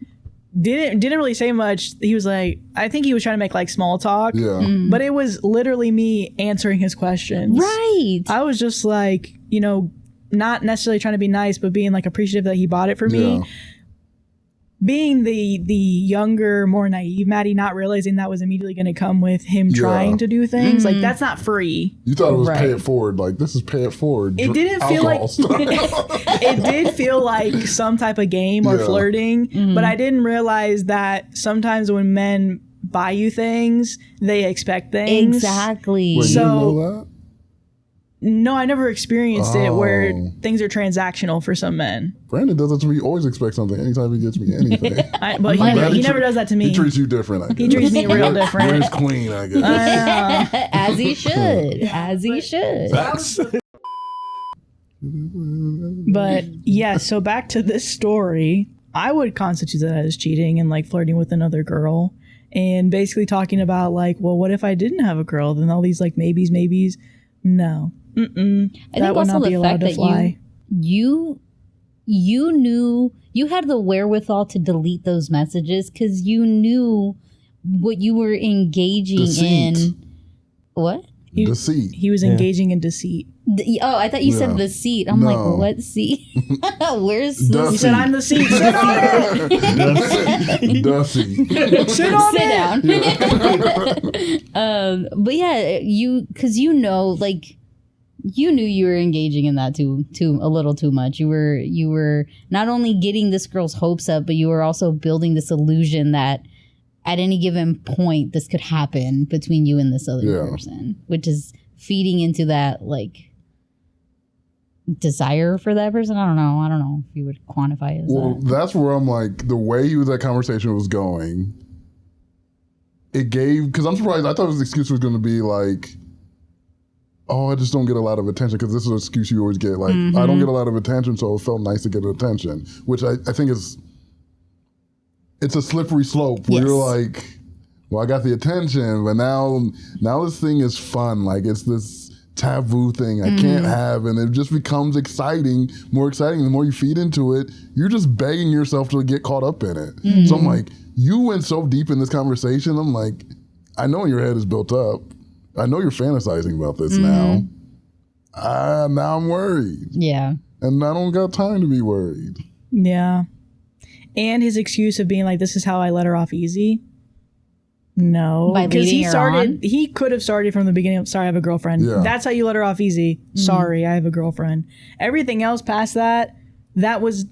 [SPEAKER 1] Didn't really say much. He was like, I think he was trying to make small talk.
[SPEAKER 4] Yeah.
[SPEAKER 1] But it was literally me answering his questions.
[SPEAKER 3] Right.
[SPEAKER 1] I was just not necessarily trying to be nice, but being appreciative that he bought it for me.
[SPEAKER 4] Yeah.
[SPEAKER 1] Being the younger, more naive Maddie, not realizing that was immediately going to come with him trying to do things. That's not free.
[SPEAKER 4] You thought it was pay
[SPEAKER 3] Right.
[SPEAKER 4] it forward. This is pay it forward.
[SPEAKER 1] It didn't feel like
[SPEAKER 4] Alcohol
[SPEAKER 1] it did feel like some type of game or
[SPEAKER 4] Yeah.
[SPEAKER 1] flirting, but I didn't realize that sometimes when men buy you things, they expect things.
[SPEAKER 3] Exactly.
[SPEAKER 4] Wait, you
[SPEAKER 1] So-
[SPEAKER 4] didn't know that?
[SPEAKER 1] No, I never experienced it where
[SPEAKER 4] Oh.
[SPEAKER 1] things are transactional for some men.
[SPEAKER 4] Brandon does that to me. He always expects something anytime he gets me anything.
[SPEAKER 1] But
[SPEAKER 3] Money.
[SPEAKER 1] he never does that to me.
[SPEAKER 4] He treats you different, I guess.
[SPEAKER 1] He treats me real different.
[SPEAKER 4] You're his queen, I guess.
[SPEAKER 3] As he should. As he should.
[SPEAKER 2] Facts.
[SPEAKER 1] But yeah, so back to this story, I would constitute that as cheating and flirting with another girl and basically talking about well, what if I didn't have a girl? Then all these maybes. No.
[SPEAKER 3] I
[SPEAKER 1] That
[SPEAKER 3] think
[SPEAKER 1] would
[SPEAKER 3] also
[SPEAKER 1] not be
[SPEAKER 3] the
[SPEAKER 1] allowed
[SPEAKER 3] fact
[SPEAKER 1] to
[SPEAKER 3] that
[SPEAKER 1] fly.
[SPEAKER 3] you knew, you had the wherewithal to delete those messages because you knew what you were engaging
[SPEAKER 4] Deceit.
[SPEAKER 3] in. What?
[SPEAKER 4] Deceit.
[SPEAKER 1] He was engaging in deceit.
[SPEAKER 3] Oh, I thought you said
[SPEAKER 4] Yeah.
[SPEAKER 3] the seat. I'm
[SPEAKER 4] No.
[SPEAKER 3] like, what seat? Where's the
[SPEAKER 4] Dusty.
[SPEAKER 1] He said, I'm the seat. Sit on it.
[SPEAKER 4] Dusty.
[SPEAKER 1] Sit on
[SPEAKER 3] sit
[SPEAKER 1] it.
[SPEAKER 3] down? But yeah, because you knew you were engaging in that too a little too much. You were not only getting this girl's hopes up, but you were also building this illusion that at any given point this could happen between you and this other person, which is feeding into that desire for that person. I don't know if you would quantify it as
[SPEAKER 4] Well,
[SPEAKER 3] that.
[SPEAKER 4] that's where I'm the way that conversation was going, it gave, because I'm surprised, I thought his excuse was going to be oh, I just don't get a lot of attention, because this is an excuse you always get. I don't get a lot of attention, so it felt nice to get attention, which I think it's a slippery slope where you're well, I got the attention, but now this thing is fun. It's this taboo thing I can't have, and it just becomes more exciting. The more you feed into it, you're just begging yourself to get caught up in it. So I'm you went so deep in this conversation. I'm I know in your head is built up. I know you're fantasizing about this now. Now I'm worried.
[SPEAKER 3] Yeah.
[SPEAKER 4] And I don't got time to be worried.
[SPEAKER 1] Yeah. And his excuse of being this is how I let her off easy. No.
[SPEAKER 3] By
[SPEAKER 1] Because
[SPEAKER 3] leading her on?
[SPEAKER 1] he could have started from the beginning of, sorry, I have a girlfriend.
[SPEAKER 4] Yeah.
[SPEAKER 1] That's how you let her off easy. Sorry, I have a girlfriend. Everything else past that was,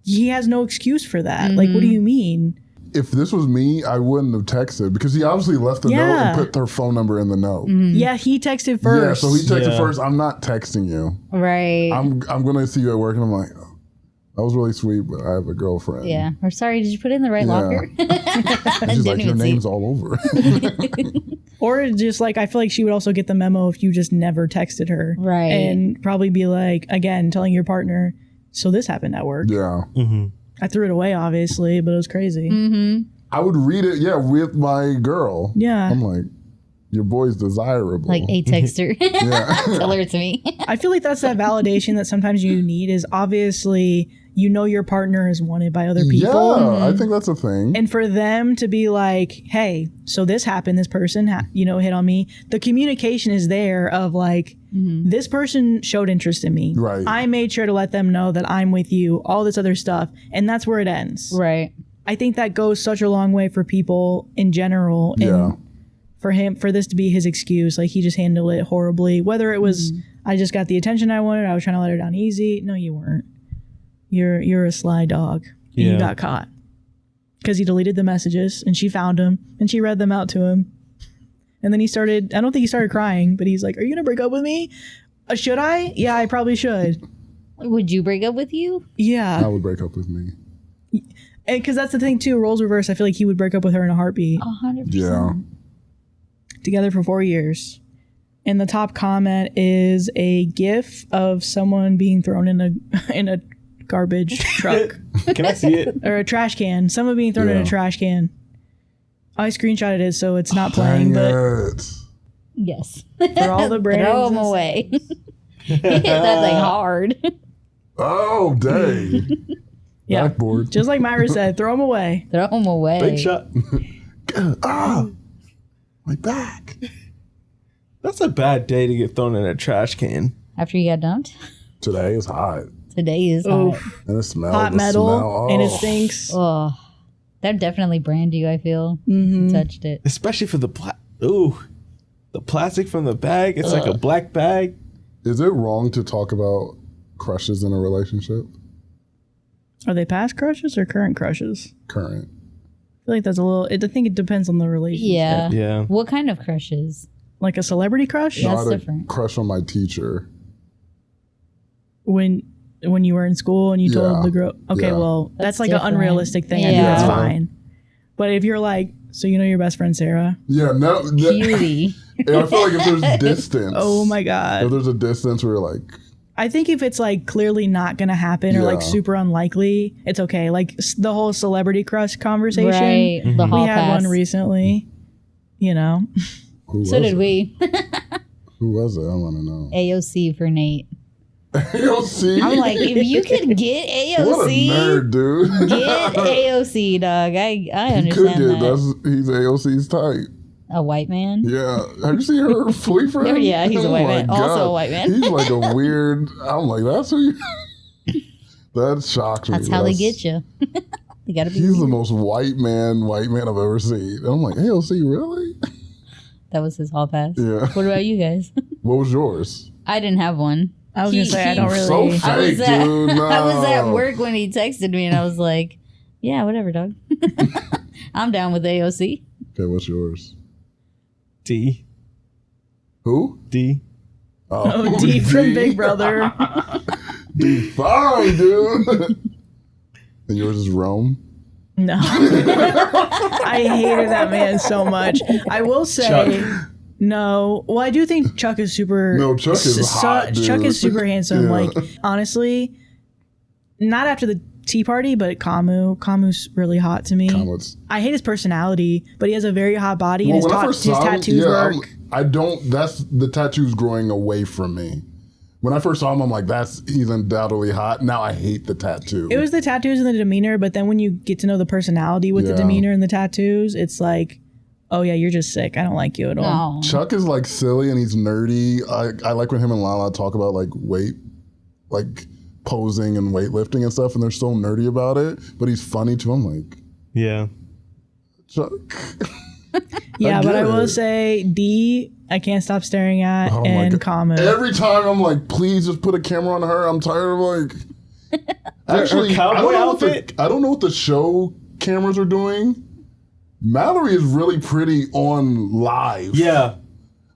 [SPEAKER 1] he has no excuse for that. What do you mean?
[SPEAKER 4] If this was me, I wouldn't have texted, because he obviously left a note and put her phone number in the note.
[SPEAKER 1] Yeah, he texted first.
[SPEAKER 4] Yeah, so he texted first. I'm not texting you.
[SPEAKER 3] Right.
[SPEAKER 4] I'm gonna see you at work, and I'm oh, that was really sweet, but I have a girlfriend.
[SPEAKER 3] Yeah. Or sorry, did you put it in the right locker?
[SPEAKER 4] And she's
[SPEAKER 3] Didn't
[SPEAKER 4] your
[SPEAKER 3] even see
[SPEAKER 4] name's
[SPEAKER 3] it.
[SPEAKER 4] all over.
[SPEAKER 1] Or just I feel like she would also get the memo if you just never texted her.
[SPEAKER 3] Right.
[SPEAKER 1] And probably be again, telling your partner, so this happened at work.
[SPEAKER 4] Yeah.
[SPEAKER 1] I threw it away, obviously, but it was crazy.
[SPEAKER 4] I would read it, with my girl.
[SPEAKER 1] Yeah.
[SPEAKER 4] I'm your boy's desirable.
[SPEAKER 3] A texter.
[SPEAKER 4] Yeah.
[SPEAKER 3] Tell her to me.
[SPEAKER 1] I feel like that's that validation that sometimes you need is obviously you know your partner is wanted by other people.
[SPEAKER 4] Yeah, I think that's a thing.
[SPEAKER 1] And for them to be like, hey, so this happened, this person, hit on me. The communication is there of like, this person showed interest in me.
[SPEAKER 4] Right.
[SPEAKER 1] I made sure to let them know that I'm with you, all this other stuff. And that's where it ends.
[SPEAKER 3] Right.
[SPEAKER 1] I think that goes such a long way for people in general.
[SPEAKER 4] Yeah.
[SPEAKER 1] And for this to be his excuse, like he just handled it horribly. Whether it was, I just got the attention I wanted, I was trying to let her down easy. No, you weren't. You're a sly dog. And you got caught. Because he deleted the messages and she found him and she read them out to him. And then I don't think he started crying, but he's like, are you going to break up with me? Should I? Yeah, I probably should.
[SPEAKER 3] Would you break up with you?
[SPEAKER 1] Yeah.
[SPEAKER 4] I would break up with me.
[SPEAKER 1] Because that's the thing too, roles reverse. I feel like he would break up with her in a heartbeat.
[SPEAKER 3] 100%.
[SPEAKER 4] Yeah.
[SPEAKER 1] Together for 4 years. And the top comment is a GIF of someone being thrown in a garbage truck.
[SPEAKER 2] Can I see it?
[SPEAKER 1] Or a trash can. Someone being thrown in a trash can. I screenshotted it, so it's not playing, but
[SPEAKER 3] Yes.
[SPEAKER 1] for all the brands.
[SPEAKER 3] Throw them away. Hit that thing hard.
[SPEAKER 4] Oh, dang.
[SPEAKER 1] Yeah.
[SPEAKER 4] Backboard.
[SPEAKER 1] Just like Mayra said, throw them away.
[SPEAKER 3] Throw them away.
[SPEAKER 2] Big shot.
[SPEAKER 4] My back.
[SPEAKER 2] That's a bad day to get thrown in a trash can.
[SPEAKER 3] After you got dumped?
[SPEAKER 4] Today is hot.
[SPEAKER 3] Today is hot.
[SPEAKER 4] And it smells.
[SPEAKER 1] Hot metal, and it stinks.
[SPEAKER 3] Oh, that definitely brand you, I feel. Touched it.
[SPEAKER 2] Especially for the the plastic from the bag. It's like a black bag.
[SPEAKER 4] Is it wrong to talk about crushes in a relationship?
[SPEAKER 1] Are they past crushes or current crushes?
[SPEAKER 4] Current.
[SPEAKER 1] I feel like that's a little. I think it depends on the relationship.
[SPEAKER 3] Yeah.
[SPEAKER 2] Yeah.
[SPEAKER 3] What kind of crushes?
[SPEAKER 1] Like a celebrity crush?
[SPEAKER 3] Yeah.
[SPEAKER 4] I
[SPEAKER 3] That's
[SPEAKER 4] had
[SPEAKER 3] different.
[SPEAKER 4] a crush on my teacher.
[SPEAKER 1] When you were in school and you told
[SPEAKER 4] Yeah.
[SPEAKER 1] the girl, okay,
[SPEAKER 4] Yeah.
[SPEAKER 1] well, that's like
[SPEAKER 3] different.
[SPEAKER 1] an unrealistic thing. I think
[SPEAKER 3] Yeah.
[SPEAKER 1] that's fine. But if you're like, so you know your best friend Sarah?
[SPEAKER 4] Yeah, no.
[SPEAKER 3] Cutie.
[SPEAKER 4] And I feel like if there's distance.
[SPEAKER 1] Oh my God.
[SPEAKER 4] If there's a distance where you're like,
[SPEAKER 1] I think if it's like clearly not going to happen or like
[SPEAKER 4] Yeah.
[SPEAKER 1] super unlikely, it's okay. Like the whole celebrity crush conversation.
[SPEAKER 3] Right. The
[SPEAKER 1] We
[SPEAKER 3] hall
[SPEAKER 1] had
[SPEAKER 3] pass.
[SPEAKER 1] one recently, you know.
[SPEAKER 4] who
[SPEAKER 3] So
[SPEAKER 4] was
[SPEAKER 3] did
[SPEAKER 4] it?
[SPEAKER 3] we.
[SPEAKER 4] Who was it? I want to know.
[SPEAKER 3] AOC for Nate.
[SPEAKER 4] AOC?
[SPEAKER 3] I'm like, if you could get
[SPEAKER 4] what a
[SPEAKER 3] AOC,
[SPEAKER 4] nerd, dude.
[SPEAKER 3] get AOC, dog. I
[SPEAKER 4] He could
[SPEAKER 3] understand
[SPEAKER 4] get,
[SPEAKER 3] that.
[SPEAKER 4] he's AOC's type.
[SPEAKER 3] A white man?
[SPEAKER 4] Yeah. Have you seen her boyfriend?
[SPEAKER 3] Oh, yeah, he's a
[SPEAKER 4] Oh
[SPEAKER 3] white
[SPEAKER 4] my
[SPEAKER 3] man. Also
[SPEAKER 4] God.
[SPEAKER 3] a white man.
[SPEAKER 4] He's like a weird, I'm like, that's who you, that shocks me.
[SPEAKER 3] That's how they get you. They gotta be
[SPEAKER 4] He's the
[SPEAKER 3] weird.
[SPEAKER 4] most white man I've ever seen. And I'm like, AOC, really?
[SPEAKER 3] That was his hall pass.
[SPEAKER 4] Yeah.
[SPEAKER 3] What about you guys?
[SPEAKER 4] What was yours?
[SPEAKER 3] I didn't have one.
[SPEAKER 1] I was going to say, I don't
[SPEAKER 4] So
[SPEAKER 1] really.
[SPEAKER 4] fake,
[SPEAKER 3] I was at,
[SPEAKER 4] dude. No.
[SPEAKER 3] I was at work when he texted me and I was like, yeah, whatever, dog. I'm down with AOC.
[SPEAKER 4] Okay, what's yours?
[SPEAKER 2] D.
[SPEAKER 4] Who?
[SPEAKER 2] D.
[SPEAKER 1] Oh, D from Big Brother.
[SPEAKER 4] D fine, dude. And yours is Rome?
[SPEAKER 1] No. I hated that man so much. I will say,
[SPEAKER 2] Chuck.
[SPEAKER 1] no. Well, I do think Chuck is super.
[SPEAKER 4] No, Chuck is hot,
[SPEAKER 1] Chuck
[SPEAKER 4] dude.
[SPEAKER 1] is super handsome.
[SPEAKER 4] Yeah.
[SPEAKER 1] Like, honestly, not after the tea party, but Kamu's really hot to me.
[SPEAKER 4] Comments.
[SPEAKER 1] I hate his personality, but he has a very hot body and
[SPEAKER 4] Well, when I
[SPEAKER 1] his
[SPEAKER 4] first saw him,
[SPEAKER 1] tattoos work.
[SPEAKER 4] that's the tattoos growing away from me. When I first saw him, I'm like, he's undoubtedly hot. Now I hate the tattoo.
[SPEAKER 1] It was the tattoos and the demeanor, but then when you get to know the personality with the
[SPEAKER 4] Yeah.
[SPEAKER 1] demeanor and the tattoos, it's like, oh yeah, you're just sick. I don't like you at all.
[SPEAKER 3] No.
[SPEAKER 4] Chuck is like silly and he's nerdy. I like when him and Lala talk about like weight, like posing and weightlifting and stuff, and they're so nerdy about it. But he's funny too. I'm like,
[SPEAKER 2] Yeah.
[SPEAKER 4] Chuck.
[SPEAKER 1] Yeah, but I
[SPEAKER 4] get
[SPEAKER 1] will
[SPEAKER 4] it.
[SPEAKER 1] say D, I can't stop staring at,
[SPEAKER 4] Oh my
[SPEAKER 1] and
[SPEAKER 4] God.
[SPEAKER 1] Kamu.
[SPEAKER 4] Every time I'm like, please just put a camera on her. I'm tired of like. Actually,
[SPEAKER 2] cowboy outfit?
[SPEAKER 4] I don't know what the show cameras are doing. Mallory is really pretty on live.
[SPEAKER 2] Yeah.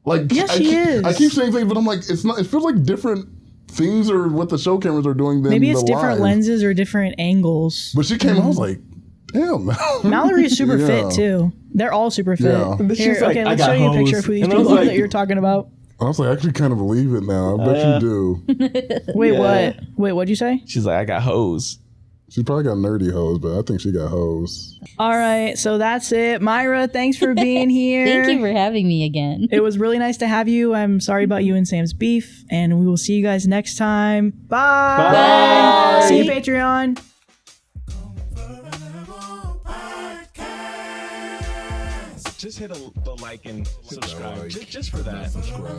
[SPEAKER 4] Like
[SPEAKER 1] Yes,
[SPEAKER 4] I
[SPEAKER 1] she
[SPEAKER 4] keep,
[SPEAKER 1] is.
[SPEAKER 4] I keep saying things, but I'm like, it's not. It feels like different things are what the show cameras are doing than
[SPEAKER 1] Maybe it's
[SPEAKER 4] the
[SPEAKER 1] different
[SPEAKER 4] live.
[SPEAKER 1] lenses or different angles.
[SPEAKER 4] But she came. I was like, damn.
[SPEAKER 1] Mallory is super
[SPEAKER 4] Yeah.
[SPEAKER 1] fit too. They're all super fit.
[SPEAKER 4] Yeah.
[SPEAKER 2] And then
[SPEAKER 1] Here,
[SPEAKER 2] she's like,
[SPEAKER 1] okay,
[SPEAKER 2] I
[SPEAKER 1] let's
[SPEAKER 2] got
[SPEAKER 1] show you a picture
[SPEAKER 2] hose.
[SPEAKER 1] of who these
[SPEAKER 2] And I was
[SPEAKER 1] people are
[SPEAKER 2] like-
[SPEAKER 1] that you're talking about.
[SPEAKER 4] I was like, I actually kind of believe it now. I bet you do.
[SPEAKER 1] Wait,
[SPEAKER 2] Yeah.
[SPEAKER 1] what? Wait, what'd you say?
[SPEAKER 2] She's like, I got hose.
[SPEAKER 4] She probably got nerdy hoes, but I think she got hoes.
[SPEAKER 1] All right, so that's it. Myra, thanks for being here.
[SPEAKER 3] Thank you for having me again.
[SPEAKER 1] It was really nice to have you. I'm sorry about you and Sam's beef, and we will see you guys next time. Bye.
[SPEAKER 2] Bye.
[SPEAKER 1] See you, Patreon. Patreon.
[SPEAKER 5] Just hit the like and subscribe. Just for that.
[SPEAKER 4] Subscribe.